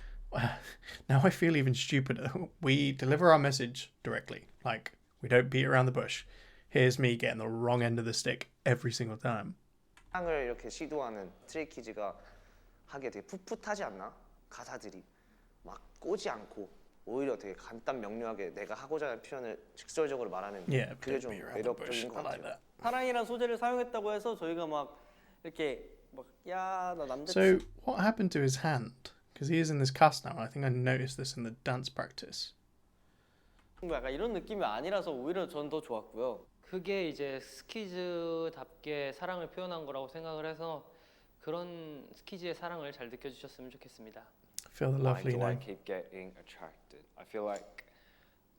A: Now I feel even stupider. We deliver our message directly. Like, we don't beat around the bush. Here's me getting the wrong end of the stick every single time.
G: 사랑을 이렇게 시도하는 스트레이키즈가 하기에 되게 풋풋하지 않나? 가사들이 막 꼬지 않고 오히려 되게 간단 명료하게 내가 하고자 하는 표현을 직설적으로 말하는
A: Yeah,
G: 그게
A: don't
G: 좀
A: beat around the bush.
G: 매력적인 것
A: I like
G: 같아요.
A: that.
B: 사랑이란 소재를 사용했다고 해서 저희가 막 이렇게 막 야 나 남자
A: So, what happened to his hand? Because he is in this cast now. I think I noticed this in the dance practice.
B: 친구 약간 이런 느낌이 아니라서 오히려 전 더 좋았고요.
C: 그게 이제 스키즈답게 사랑을 표현한 거라고 생각을 해서 그런 스키즈의 사랑을 잘 느껴주셨으면 좋겠습니다.
A: Feel the
D: why
A: lovely
D: do I
A: name.
D: keep getting attracted? I feel like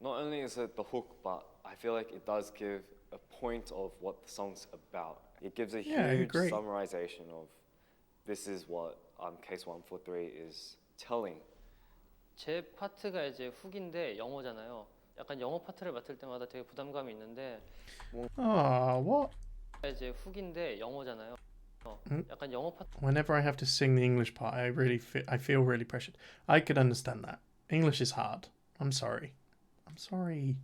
D: not only is it the hook, but I feel like it does give a point of what the song's about. It gives a
A: Yeah, I
D: huge
A: agree.
D: summarization of this is what Case 143 is telling.
C: 제 파트가 이제 훅인데 영어잖아요. 약간 영어 파트를 맡을 때마다 되게 부담감이 있는데
A: Oh, what?
C: 이제 훅인데 영어잖아요. 약간 영어 파트
A: Whenever I have to sing the English part, I feel really pressured. I could understand that. English is hard. I'm sorry. I'm sorry.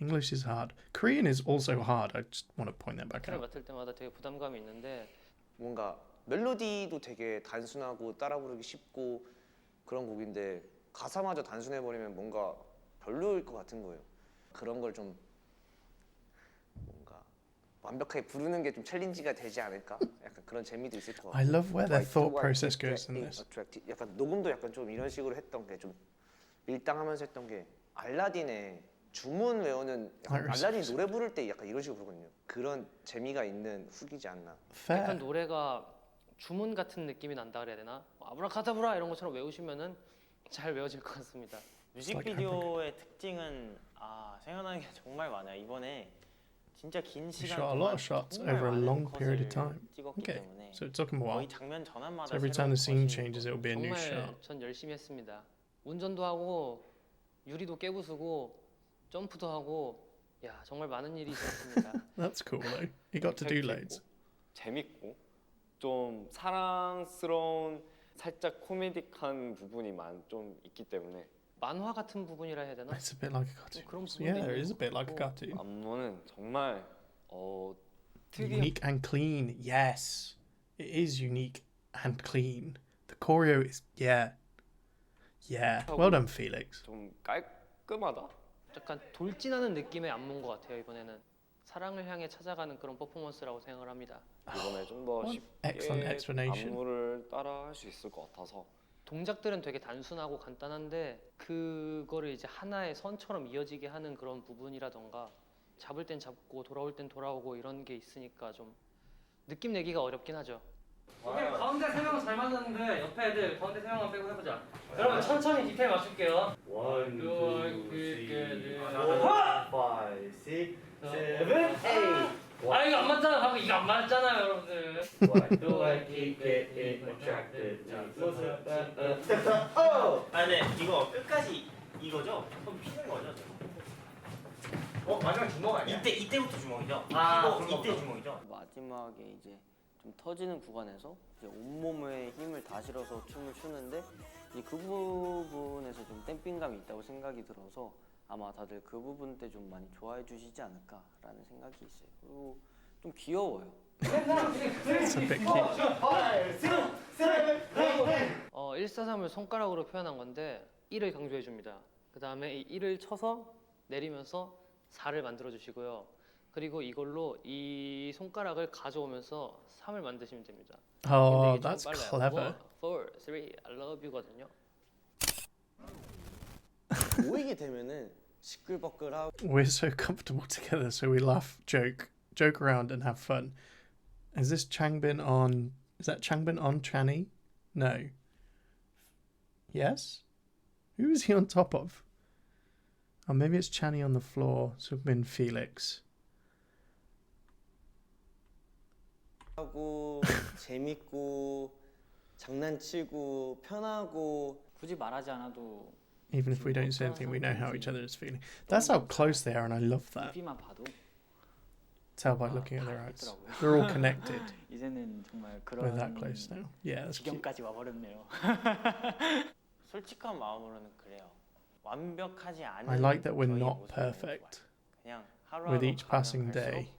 A: English is hard. Korean is also hard. I just want to point that back
C: 파트를
A: out.
C: 맡을 때마다 되게 부담감이 있는데
G: 뭔가 멜로디도 되게 단순하고 따라 부르기 쉽고 그런 곡인데 가사마저 단순해버리면 뭔가 별로일 것 같은 거예요. 그런 걸 좀 뭔가 완벽하게 부르는 게 좀 챌린지가 되지 않을까? 약간 그런 재미도 있을 것 같고.
A: I love where their
G: Why
A: thought
G: do I
A: process
G: keep
A: goes in
G: getting
A: this.
G: attracted? 약간 녹음도 약간 좀 이런 식으로 했던 게 좀 밀당하면서 했던 게 알라딘의 주문 외우는 약간
A: Iris.
G: 알라딘 노래 부를 때 약간 이런 식으로 부르거든요. 그런 재미가 있는 훅이지 않나.
A: Fair.
C: 약간 노래가 주문 같은 느낌이 난다 그래야 되나? 아브라카다브라 이런 것처럼 외우시면은 잘 외워질 것 같습니다.
J: 뮤직비디오의 특징은 생각나는 게 정말 많아요. 이번에 진짜 긴
A: We
J: 시간
A: shot a lot of shots
J: 정말
A: over a
J: 많은
A: long period of
J: 컷을
A: time.
J: 찍었기
A: Okay,
J: 때문에
A: so it took him a while.
J: 거의 장면 전환마다
A: So every time
J: 새로운
A: the scene
J: 컷이
A: changes, it'll be a new
C: 정말
A: shot.
C: 전 열심히 했습니다. 운전도 하고 유리도 깨부수고 점프도 하고 야 정말 많은 일이 있었습니다.
A: That's cool though. He got to do loads.
D: 재밌고 좀 사랑스러운 살짝 코미딕한 부분이 좀 있기 때문에
C: 만화 같은 부분이라 해야 되나?
A: It's a bit like a cartoon.
C: 그런
A: Yeah,
C: 부분도
A: it is a
C: 있는
A: bit like a
C: 것
A: cartoon.
D: 안무는 정말 특이한
A: Unique and clean. Yes, it is unique and clean. The choreo is yeah. Well done, Felix.
D: 좀 깔끔하다.
C: 약간 돌진하는 느낌의 안무인 것 같아요. 이번에는 사랑을 향해 찾아가는 그런 퍼포먼스라고 생각을 합니다.
D: 이번에 좀 더
A: What excellent
D: 쉽게
A: explanation.
D: 안무를 따라할 수 있을 것 같아서
C: 동작들은 되게 단순하고 간단한데 그거를 이제 하나의 선처럼 이어지게 하는 그런 부분이라던가 잡을 땐 잡고 돌아올 땐 돌아오고 이런 게 있으니까 좀 느낌 내기가 어렵긴 하죠. 오케이, 가운데 3명은 잘 맞았는데 옆에 애들 가운데 3명만 빼고 해보자. 여러분 천천히 디테일 맞출게요. 1, 2, 3, 4, 5, 6, 7, 8. 아 이거 안 맞잖아. 방금 이거 안 맞잖아요, 여러분들.
J: Do I keep getting attracted? 네 이거 끝까지 이거죠? 그럼 피는 거죠? 마지막 주먹 아니야? 이때부터 주먹이죠? 이때 주먹이죠?
B: 마지막에 이제 좀 터지는 구간에서 이제 온몸에 힘을 다 실어서 춤을 추는데 이제 그 부분에서 좀 댐핑감이 있다고 생각이 들어서 아마 다들 그 부분 때 좀 많이 좋아해 주시지 않을까라는 생각이 있어요. 그리고 좀 귀여워요.
A: It's a bit cute.
C: 143을 손가락으로 표현한 건데 1을 강조해 줍니다. 그 다음에 이 1을 쳐서 내리면서 4를 만들어 주시고요. 그리고 이걸로 이 손가락을 가져오면서 3을 만드시면 됩니다.
A: Oh,
C: 근데 이게
A: that's
C: 좀 빨라요.
A: clever.
C: 1, 4, 3, I love you거든요.
I: 모이게 되면은 시끌벅글하고
A: We're so comfortable together, so we laugh, joke around, and have fun. Is this Changbin on? Is that Changbin on Channy? No. Yes. Who is he on top of? Oh, maybe it's Channy on the floor. Sugbin Felix.
I: 재밌고 장난치고 편하고
H: 굳이 말하지 않아도
A: Even if we don't say anything, we know how each other is feeling. That's how close they are, and I love that.
H: TV만 봐도
A: Tell by looking at their eyes.
H: 있더라고요.
A: They're all connected.
H: 이제는 정말
A: We're that
H: 그런
A: close now. Yeah, that's cute.
H: 지경까지 와버렸네요.
J: 솔직한 마음으로는 그래요. 완벽하지 않은
A: I like that we're
J: 저희의
A: not
J: 모습을 너무
A: perfect.
J: 좋아해요. 그냥 하루하루
A: With each
J: 가면
A: passing
J: 갈수록
A: day,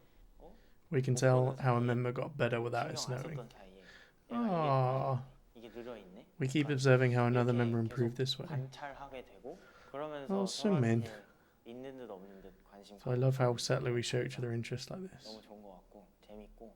A: we can tell how a member got better without us
J: 신경 안
A: knowing.
J: 썼던 사이에 얘가
A: Ah,
J: 이게 늘어있네.
A: we keep observing how another
J: 이렇게
A: member
J: 계속
A: improved this way.
J: 관찰하게 되고 그러면서
A: Oh, Sumin.
J: 서로한테 있는 듯 없는 듯 관심
A: So I love how subtly we show each other interest like this.
J: 너무 좋은 것 같고 재밌고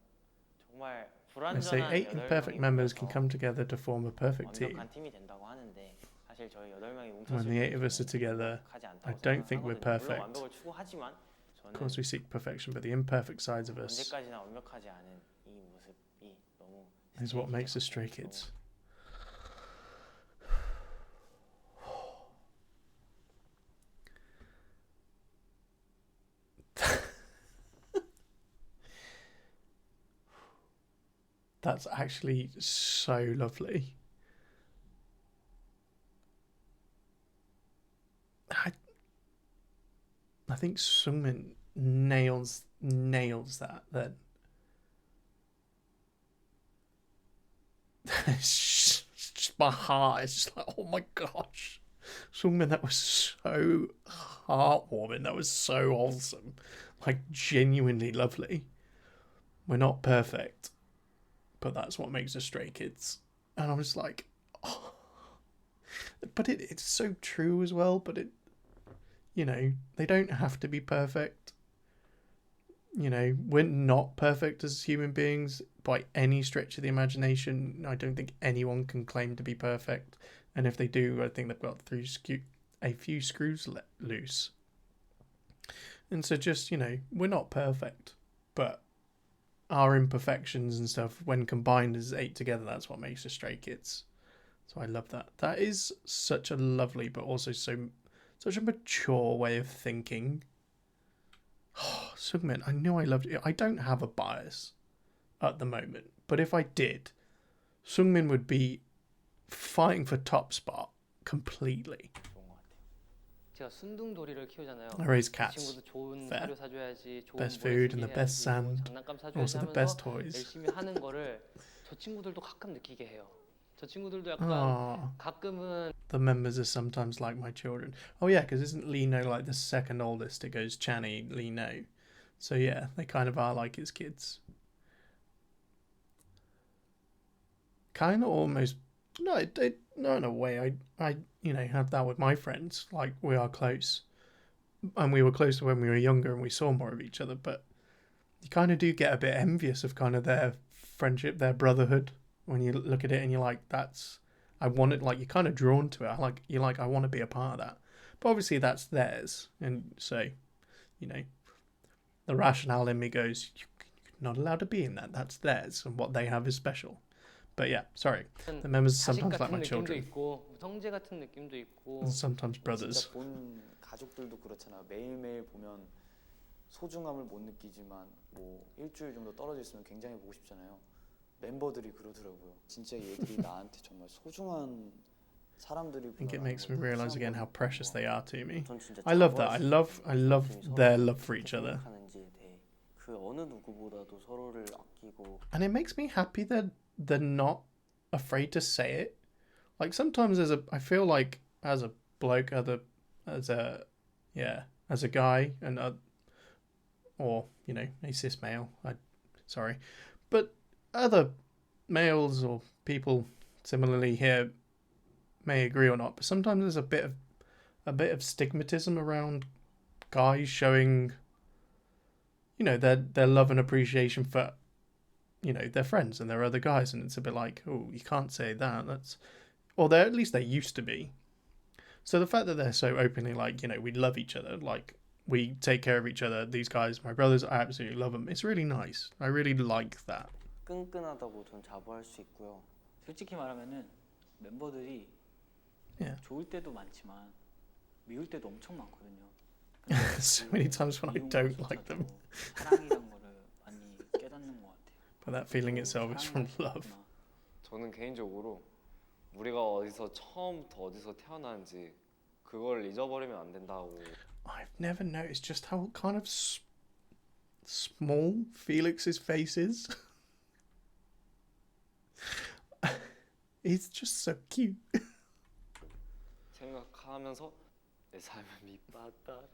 J: 정말
A: They say
J: 불완전한
A: 8 imperfect members can come together to form a perfect team.
J: 완벽한 팀이 된다고 하는데 사실 저희 8명이
A: When the 8 of us are together, I don't think we're perfect.
J: 물론 완벽을 추구하지만
A: Of
J: 저는
A: course, we seek perfection, but the imperfect sides of us
J: 언제까지나 완벽하지 않은 이 모습이 너무
A: is what makes us
J: 스트레이키하고
A: Stray Kids. That's actually so lovely. I think Sungmin nails that. That it's just my heart is just like, oh my gosh, Sungmin, that was so heartwarming. That was so wholesome, like genuinely lovely. We're not perfect, but that's what makes us Stray Kids. And I was like, oh. But it's so true as well. But it, you know, they don't have to be perfect. You know, we're not perfect as human beings by any stretch of the imagination. I don't think anyone can claim to be perfect. And if they do, I think they've got a few screws loose. And so just, you know, we're not perfect. But our imperfections and stuff, when combined as 8 together, that's what makes us Stray Kids. So I love that. That is such a lovely, but also such a mature way of thinking. Oh, Sungmin, I knew I loved it. I don't have a bias at the moment, but if I did, Sungmin would be fighting for top spot completely.
C: 제가 순둥돌이를 키우잖아요.
A: I raise
C: 그
A: cats.
C: 친구도 좋은
A: Fair.
C: 사료 사줘야지, 좋은
A: Best
C: 모래
A: food
C: 쓰기
A: and the best
C: 해야지, 뭐
A: sand.
C: 장난감 사줘야지
A: Also the
C: 하면서
A: best toys.
C: 열심히 하는 거를 저 친구들도 가끔 느끼게 해요. 저 친구들도 약간
A: Oh,
C: 가끔은
A: the members are sometimes like my children. Oh yeah, because isn't Lino like the second oldest? It goes Channy, Lino. So yeah, they kind of are like his kids. Kind of almost. No, no, in a way. I, you know, have that with my friends. Like we are close, and we were closer when we were younger, and we saw more of each other. But you kind of do get a bit envious of kind of their friendship, their brotherhood. When you look at it and you're like, I want it. Like you're kind of drawn to it. I want to be a part of that. But obviously that's theirs, and so, you know, the rationale in me goes, you're not allowed to be in that. That's theirs, and what they have is special. But yeah, sorry. The members are
C: 자식
A: sometimes like
C: 같은
A: my
C: 느낌도
A: children,
C: 있고 형제 같은 느낌도 있고
A: and sometimes brothers.
F: 진짜 본 가족들도 그렇잖아. 매일매일 보면 소중함을 못 느끼지만 뭐 일주일 정도 떨어져 있으면 굉장히 보고 싶잖아요. 멤버들이 그러더라고요. 진짜 얘들이 나한테 정말 소중한 사람들이구나.
A: I think it makes me realize again how precious they are to me.
B: 전 진짜
A: I love that. I
B: 자부할 수
A: love
B: 있어요.
A: their
B: 서로를
A: love for each
B: 어떻게
A: other.
B: 생각하는지에 대해 그 어느 누구보다도 서로를 아끼고
A: And it makes me happy that they're not afraid to say it. Like sometimes I feel like as a bloke, as a guy, and or you know, a cis male. Sorry, but other males or people similarly here may agree or not. But sometimes there's a bit of stigmatism around guys showing, you know, their love and appreciation for, you know, their friends and their other guys, and it's a bit like, oh, you can't say that. Or at least they used to be. So the fact that they're so openly like, you know, we love each other, like we take care of each other. These guys, my brothers, I absolutely love them. It's really nice. I really like that.
B: 끈끈하다고 전 자부할 수 있고요.
H: 솔직히 말하면은 멤버들이
A: Yeah.
H: 좋을 때도 많지만 미울 때도 엄청 많거든요.
A: So many times when I don't like them.
H: 사랑이란 거를 많이 깨닫는 것 같아요.
A: But that feeling itself is from love.
D: 저는 개인적으로 우리가 어디서 처음부터 어디서 태어난지 그걸 잊어버리면 안 된다고.
A: I've never noticed just how kind of small Felix's face is. He's just so cute.
D: 생각하면서 내 삶은 밑바닥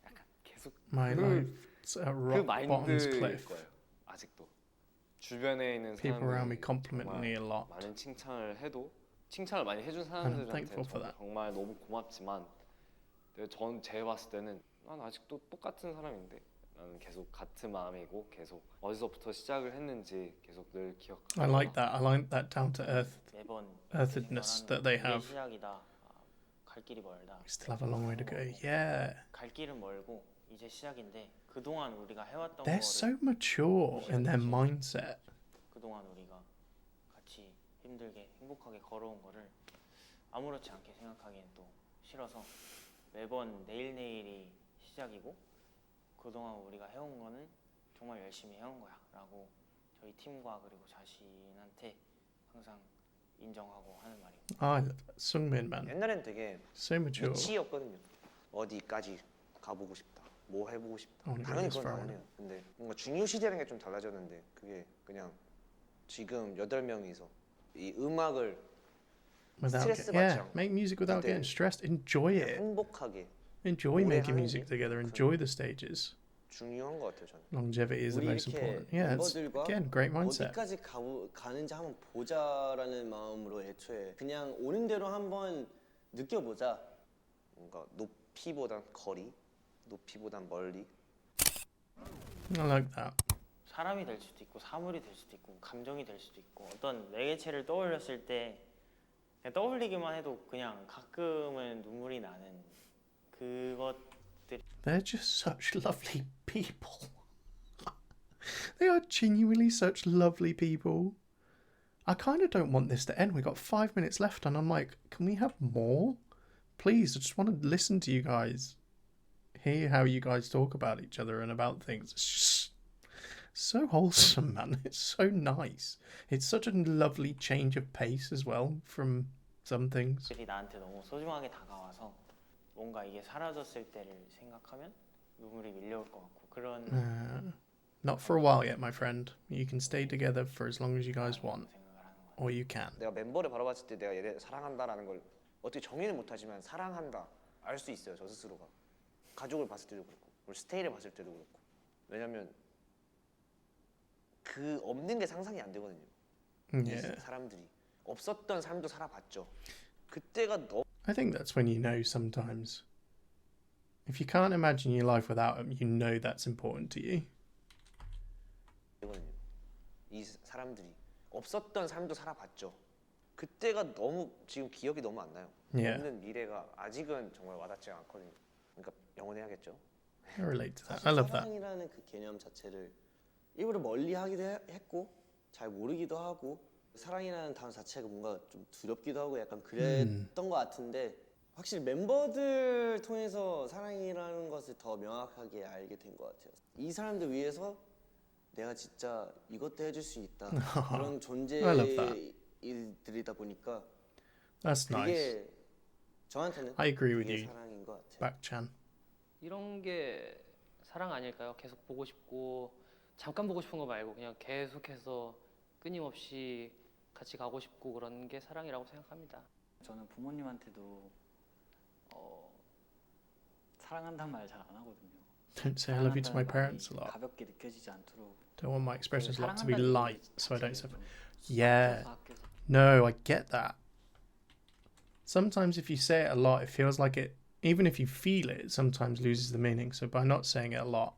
D: 약간 계속
A: My life's a
D: 그
A: rock bottom's
D: 마인드일
A: cliff.
D: 거예요. 아직도 주변에 있는
A: People around me
D: 사람들이
A: compliment
D: 정말
A: me a lot.
D: 많은 칭찬을 해도 칭찬을 많이 해준
A: thankful
D: 사람들한테
A: for that.
D: 정말 너무 고맙지만 제가 봤을 때는 난 아직도 똑같은 사람인데 나는 계속 같은 마음이고 계속 어디서부터 시작을 했는지 계속 늘 기억하고
A: I like that. I like that down to earth
B: 매번
A: earthedness that they
B: 이게
A: have.
B: 시작이다. 갈 길이 멀다.
A: We still have a long way to go. Yeah.
B: 갈 길은 멀고 이제 시작인데 그동안 우리가 해왔던
A: They're
B: 거를
A: so mature in their mindset.
B: 그동안 우리가 같이 힘들게 행복하게 걸어온 거를 아무렇지 않게 생각하기엔 또 싫어서 매번 내일이 시작이고 그동안 우리가 해온 거는 정말 열심히 해온 거야 라고
J: 저희 팀과 그리고 자신한테 항상 인정하고 하는 말입니다.
A: Ah, Sungmin man,
G: 옛날엔 되게
A: so mature.
G: 위치였거든요. 어디까지 가보고 싶다, 뭐 해보고 싶다.
A: I wanna go
G: 당연히
A: this
G: 그건
A: far.
G: 나오네요. 근데 뭔가 중요시되는 게 좀 달라졌는데 그게 그냥 지금 8명이서 이 음악을
A: Without
G: 스트레스
A: get, yeah,
G: 받지 않고
A: make music without
G: 그때
A: getting stressed. Enjoy
G: 그냥
A: it.
G: 행복하게
A: Enjoy
G: 오래
A: making
G: 하는
A: music
G: 게
A: together.
G: 큰-
A: Enjoy the stages.
G: 중요한 것 같아요 저는.
A: Longevity is the
I: 우리
A: most
I: 이렇게
A: important. Yeah, it's
I: 멤버들과
A: again great mindset.
I: 어디까지 가는지 한번 보자라는 마음으로 애초에 그냥 오는 대로 한번 느껴보자.
G: 뭔가 높이보단 거리, 높이보단 멀리.
A: I like that.
J: 사람이 될 수도 있고 사물이 될 수도 있고 감정이 될 수도 있고 어떤 매개체를 떠올렸을 때 그냥 떠올리기만 해도 그냥 가끔은 눈물이 나는 그것.
A: They're just such lovely people. They are genuinely such lovely people. I kind of don't want this to end. We've got 5 minutes left, and I'm like, can we have more? Please, I just want to listen to you guys. Hear how you guys talk about each other and about things. It's just so wholesome, man. It's so nice. It's such a lovely change of pace as well from some things.
J: 들이 나한테 너무 소중하게 다가와서 뭔가 이게 사라졌을 때를 생각하면 눈물이 밀려올 것 같고 그런
A: Not for a while yet, my friend. You can stay together for as long as you guys want.
J: 생각을 하는 것 같아요.
A: Or you can.
G: 내가 멤버를 바라봤을 때 내가 얘를 사랑한다라는 걸 어떻게 정의는 못하지만 사랑한다 알 수 있어요 저 스스로가. 가족을 봤을 때도 그렇고 우리 스테이를 봤을 때도 그렇고. 왜냐면 그 없는 게 상상이 안 되거든요.
A: Yeah.
G: 이 사람들이 없었던 삶도 살아봤죠. 그때가 너무
A: I think that's when you know sometimes. If you can't imagine your life without them, you know that's important to you.
G: 되거든요. 이 사람들이 없었던 삶도 살아봤죠. 그때가 너무 지금 기억이 너무 안 나요.
A: Yeah.
G: 없는 미래가 아직은 정말 와닿지 않거든요. 그러니까 영원해야겠죠.
A: I relate to that.
I: 사실
A: I love that.
I: 사랑이라는 그 개념 자체를 일부러 멀리 하기도 했고 잘 모르기도 하고 사랑이라는 단어 자체가 뭔가 좀 두렵기도 하고 약간 그랬던 것 같은데 확실히 멤버들 통해서 사랑이라는 것을 더 명확하게 알게 된 것 같아요. 이 사람들 위해서 내가 진짜 이것도 해줄 수 있다 그런
A: I love that.
I: 존재들이다 보니까
A: That's nice.
I: 그게 저한테는
A: I agree with
I: 그게
A: you.
I: 사랑인 것 같아요.
A: Back-chan.
C: 이런 게 사랑 아닐까요? 계속 보고 싶고 잠깐 보고 싶은 거 말고 그냥 계속해서 끊임없이 같이 가고 싶고 그런 게 사랑이라고 생각합니다.
H: 저는 부모님한테도 사랑한다는 말 잘 안 하거든요.
A: Don't say I love you to my
H: 사랑한다는
A: parents a
H: 말이
A: lot.
H: 가볍게 느껴지지 않도록
A: Don't want my expressions
H: 그
A: lot to be
H: 사랑한다는
A: light,
H: 얘기
A: so I don't
H: 자체를
A: suffer.
H: 좀
A: Yeah.
H: 아껴서
A: No, I get that. Sometimes if you say it a lot, it feels like it, even if you feel it, it sometimes loses the meaning. So by not saying it a lot,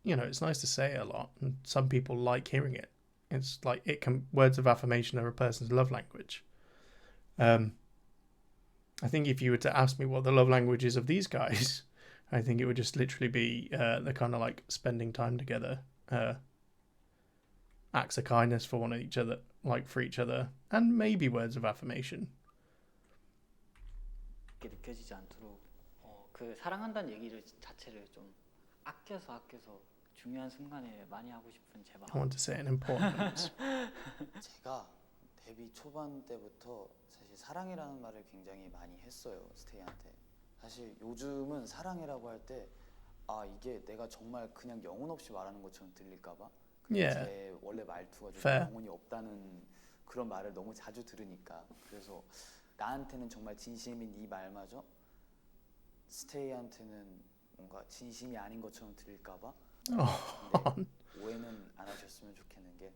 A: you know, it's nice to say it a lot, and some people like hearing it. It's like words of affirmation are a person's love language. I think if you were to ask me what the love language is of these guys, I think it would just literally be the kind of like spending time together, acts of kindness for one each other, like for each other, and maybe words of affirmation.
H: 그렇게 느껴지지 않도록 그 사랑한다는 얘기를 자체를 좀 아껴서 중요한 순간에 많이 하고 싶은 제 마음.
A: I want to say it in important moments.
F: 제가 데뷔 초반 때부터 사실 사랑이라는 말을 굉장히 많이 했어요 스테이한테. 사실 요즘은 사랑이라고 할 때 아 이게 내가 정말 그냥 영혼 없이 말하는 것처럼 들릴까봐
A: Yeah.
F: 제 원래 말투가 좀
A: Fair.
F: 영혼이 없다는 그런 말을 너무 자주 들으니까 그래서 나한테는 정말 진심인 이 말마저 스테이한테는 뭔가 진심이 아닌 것처럼 들릴까봐 근데 오해는 안 하셨으면 좋겠는 게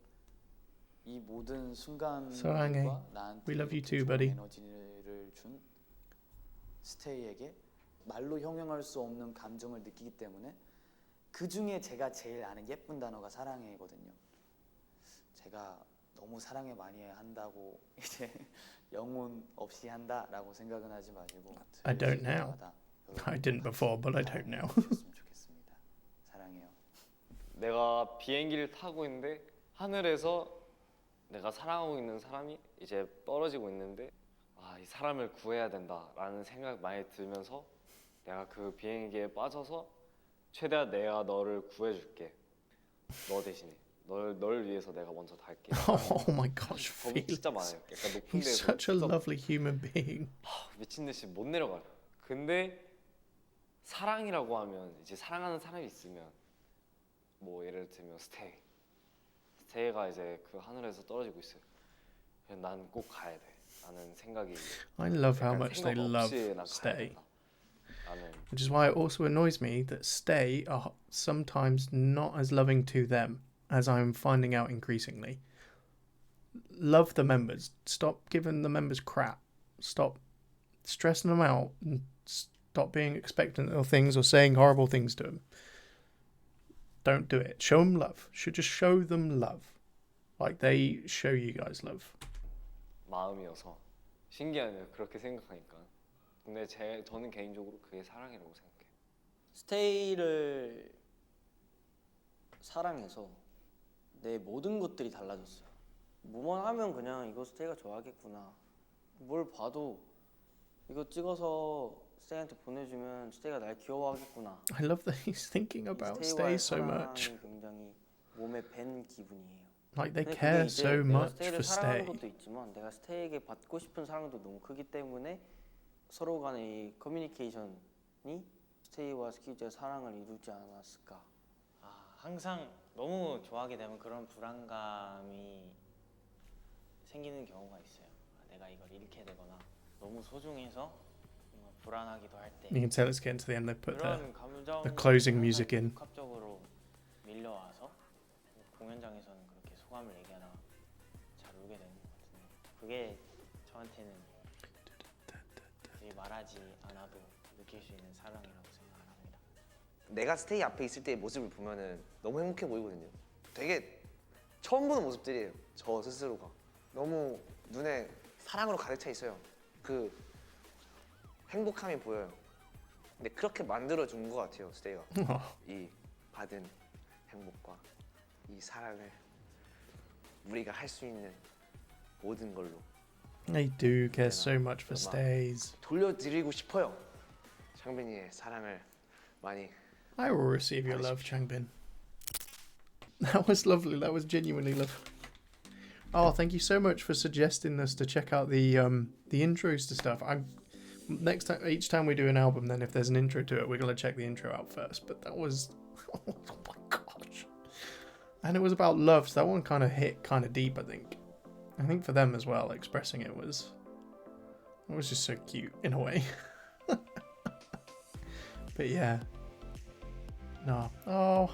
F: 이 모든
A: 사랑해.
F: 순간들과 나한테
A: We love you
F: 이렇게
A: too,
F: 좋은
A: buddy.
F: 에너지를 준 스테이에게 말로 형용할 수 없는 감정을 느끼기 때문에 그 중에 제가 제일 아는 예쁜 단어가 사랑해거든요. 제가 너무 사랑해 많이 한다고 이제 영혼 없이 한다라고 생각은 하지 마시고
A: I don't now.
F: 때마다
A: I didn't before, but I don't now.
F: 사랑해주셨으면 좋겠습니다. 사랑해요.
D: 내가 비행기를 타고 있는데 하늘에서 내가 사랑하고 있는 사람이 이제 떨어지고 있는데 아, 이 사람을 구해야 된다라는 생각 많이 들면서 내가 그 비행기에 빠져서 최대한 내가 너를 구해줄게. 너 대신에. 널 위해서 내가 먼저 다 할게.
A: Oh my gosh,
D: 겁이
A: Felix.
D: 진짜 많아요. 약간 높은
A: He's
D: 데서
A: such a
D: 진짜
A: lovely human being.
D: 미친 듯이 못 내려가요. 근데 사랑이라고 하면 이제 사랑하는 사람이 있으면 뭐 예를 들면 스테이가 이제 그 하늘에서 떨어지고 있어요. 난 꼭 가야 돼. 라는 생각이
A: I love how
D: 약간
A: much they
D: 생각
A: love
D: 없이 난 가야
A: Stay.
D: 된다. 나는
A: Which is why it also annoys me that Stay are sometimes not as loving to them as I'm finding out increasingly. Love the members. Stop giving the members crap. Stop stressing them out and stop being expectant of things or saying horrible things to them. Don't do it. Show them love. Should just show them love. Like they show you guys love.
D: 마음이어서 신기하네요. 그렇게 생각하니까. 근데 저는 개인적으로 그게 사랑이라고 생각해요.
B: 스테이를 사랑해서 내 모든 것들이 달라졌어요. 뭐만 하면 그냥 이거 스테이가 좋아하겠구나. 뭘 봐도 이거 찍어서 스테이한테 보내주면 스테이가 날 귀여워하겠구나.
A: I love that he's thinking about Stay
B: 스테이와의
A: so much.
B: 사랑이 굉장히 몸에 밴 기분이에요.
A: Like they
B: 근데
A: care
B: 그게 이제
A: so
B: 내가
A: much
B: 스테이를
A: for
B: 사랑하는
A: Stay.
B: 것도 있지만 내가 스테이에게 받고 싶은 사랑도 너무 크기 때문에 서로 간의 이 커뮤니케이션이 스테이와 SKZ의 사랑을 이루지 않았을까.
J: 항상 너무 좋아하게 되면 그런 불안감이 생기는 경우가 있어요. 내가 이걸 잃게 되거나 너무 소중해서 뭔가 불안하기도 할 때
A: You can tell it's getting to the end. They put
J: 그런 감정
A: the closing music in.
J: 복합적으로 밀려와서 공연장에서는 그렇게 소감을 얘기하다가 잘 울게 되는 것 같은데 그게 저한테는 굳이 말하지 않아도 느낄 수 있는 사랑이라고 생각을 합니다.
G: 내가 스테이 앞에 있을 때의 모습을 보면은 너무 행복해 보이거든요. 되게 처음 보는 모습들이에요. 저 스스로가 너무 눈에 사랑으로 가득 차 있어요. 그 행복함이 보여요. 근데 그렇게 만들어 준 것 같아요, 스테이가. 이 받은 행복과 이 사랑을 우리가 할 수 있는 모든 걸로
A: They do care so much for Stays.
G: 돌려드리고 싶어요. 창빈이의 사랑을 많이.
A: I will receive your love, Changbin. That was lovely. That was genuinely lovely. Oh, thank you so much for suggesting us to check out the intros to stuff. Next time, each time we do an album, then if there's an intro to it, we're gonna check the intro out first. But that was, oh my gosh, and it was about love. So that one kind of hit kind of deep. I think for them as well, expressing it was just so cute in a way. But yeah, no, oh,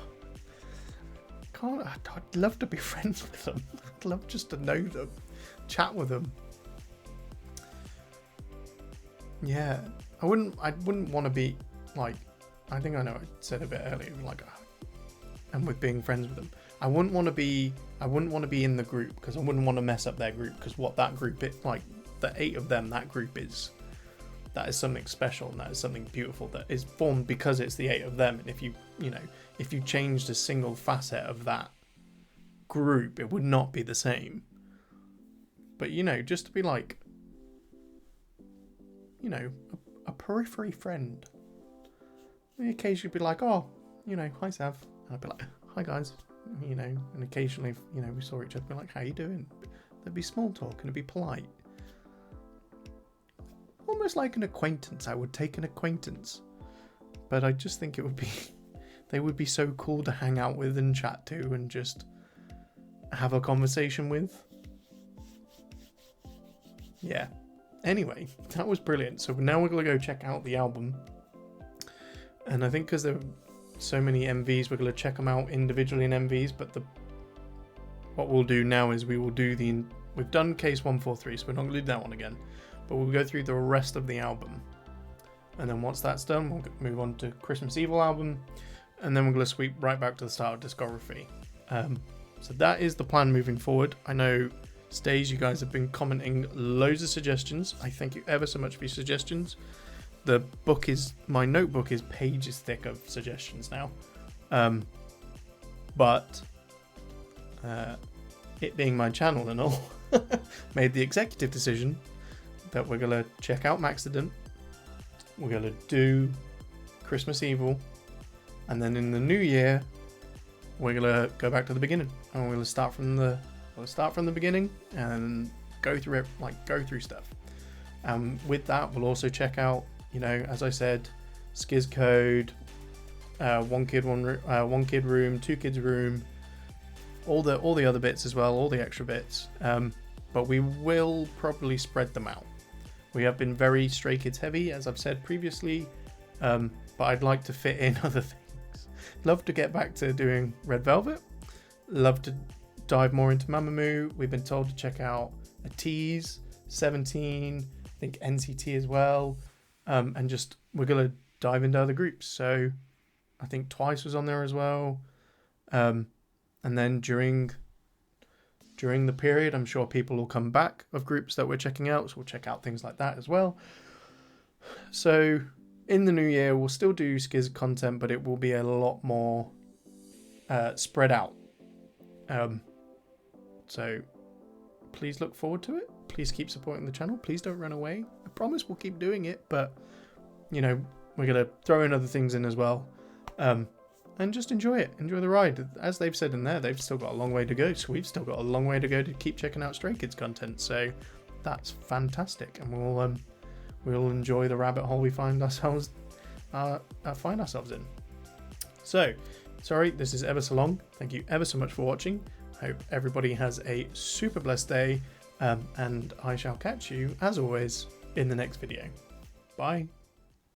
A: can't. I'd love to be friends with them. I'd love just to know them, chat with them. Yeah, I wouldn't want to be like, I think I know I said a bit earlier, like, and with being friends with them, I wouldn't want to be in the group because I wouldn't want to mess up their group, because what that group is, like the 8 of them, that group is, that is something special and that is something beautiful that is formed because it's the 8 of them. And if you changed a single facet of that group, it would not be the same. But just to be like, a periphery friend. We occasionally be like, oh, hi Sav. And I'd be like, hi guys. And occasionally, we saw each other, be like, how you doing? There'd be small talk and it'd be polite. Almost like an acquaintance. I would take an acquaintance. But I just think they would be so cool to hang out with and chat to and just have a conversation with. Yeah. Anyway, that was brilliant. So now we're going to go check out the album. And I think because there are so many MVs, we're going to check them out individually in MVs. But what we'll do now is we've done Case 143, so we're not going to do that one again. But we'll go through the rest of the album. And then once that's done, we'll move on to Christmas Evil album. And then we're going to sweep right back to the start of discography. So that is the plan moving forward. I know Stays, you guys have been commenting loads of suggestions. I thank you ever so much for your suggestions. My notebook is pages thick of suggestions now. But it being my channel and all, made the executive decision that we're going to check out Maxident. We're going to do Christmas Evil. And then in the new year, we're gonna go back to the beginning, and we're gonna start from the beginning and go through it, like go through stuff. And with that, we'll also check out, you know, as I said, SKZ code, one kid room, 2 kids room, all the other bits as well, all the extra bits. But we will probably spread them out. We have been very Stray Kids heavy, as I've said previously, but I'd like to fit in other things. Love to get back to doing Red Velvet. Love to dive more into Mamamoo. We've been told to check out ATG, 17, I think NCT as well, and just we're gonna dive into other groups. So I think Twice was on there as well, and then during the period, I'm sure people will come back of groups that we're checking out, so we'll check out things like that as well. So in the new year, we'll still do SKZ content, but it will be a lot more spread out. So please look forward to it. Please keep supporting the channel. Please don't run away. I promise we'll keep doing it, but you know, we're gonna throw in other things in as well. And just enjoy it. Enjoy the ride. As they've said in there, they've still got a long way to go. So we've still got a long way to go to keep checking out Stray Kids content. So that's fantastic, and we'll enjoy the rabbit hole we find ourselves in. So, sorry, this is ever so long. Thank you ever so much for watching. I hope everybody has a super blessed day, and I shall catch you, as always, in the next video. Bye.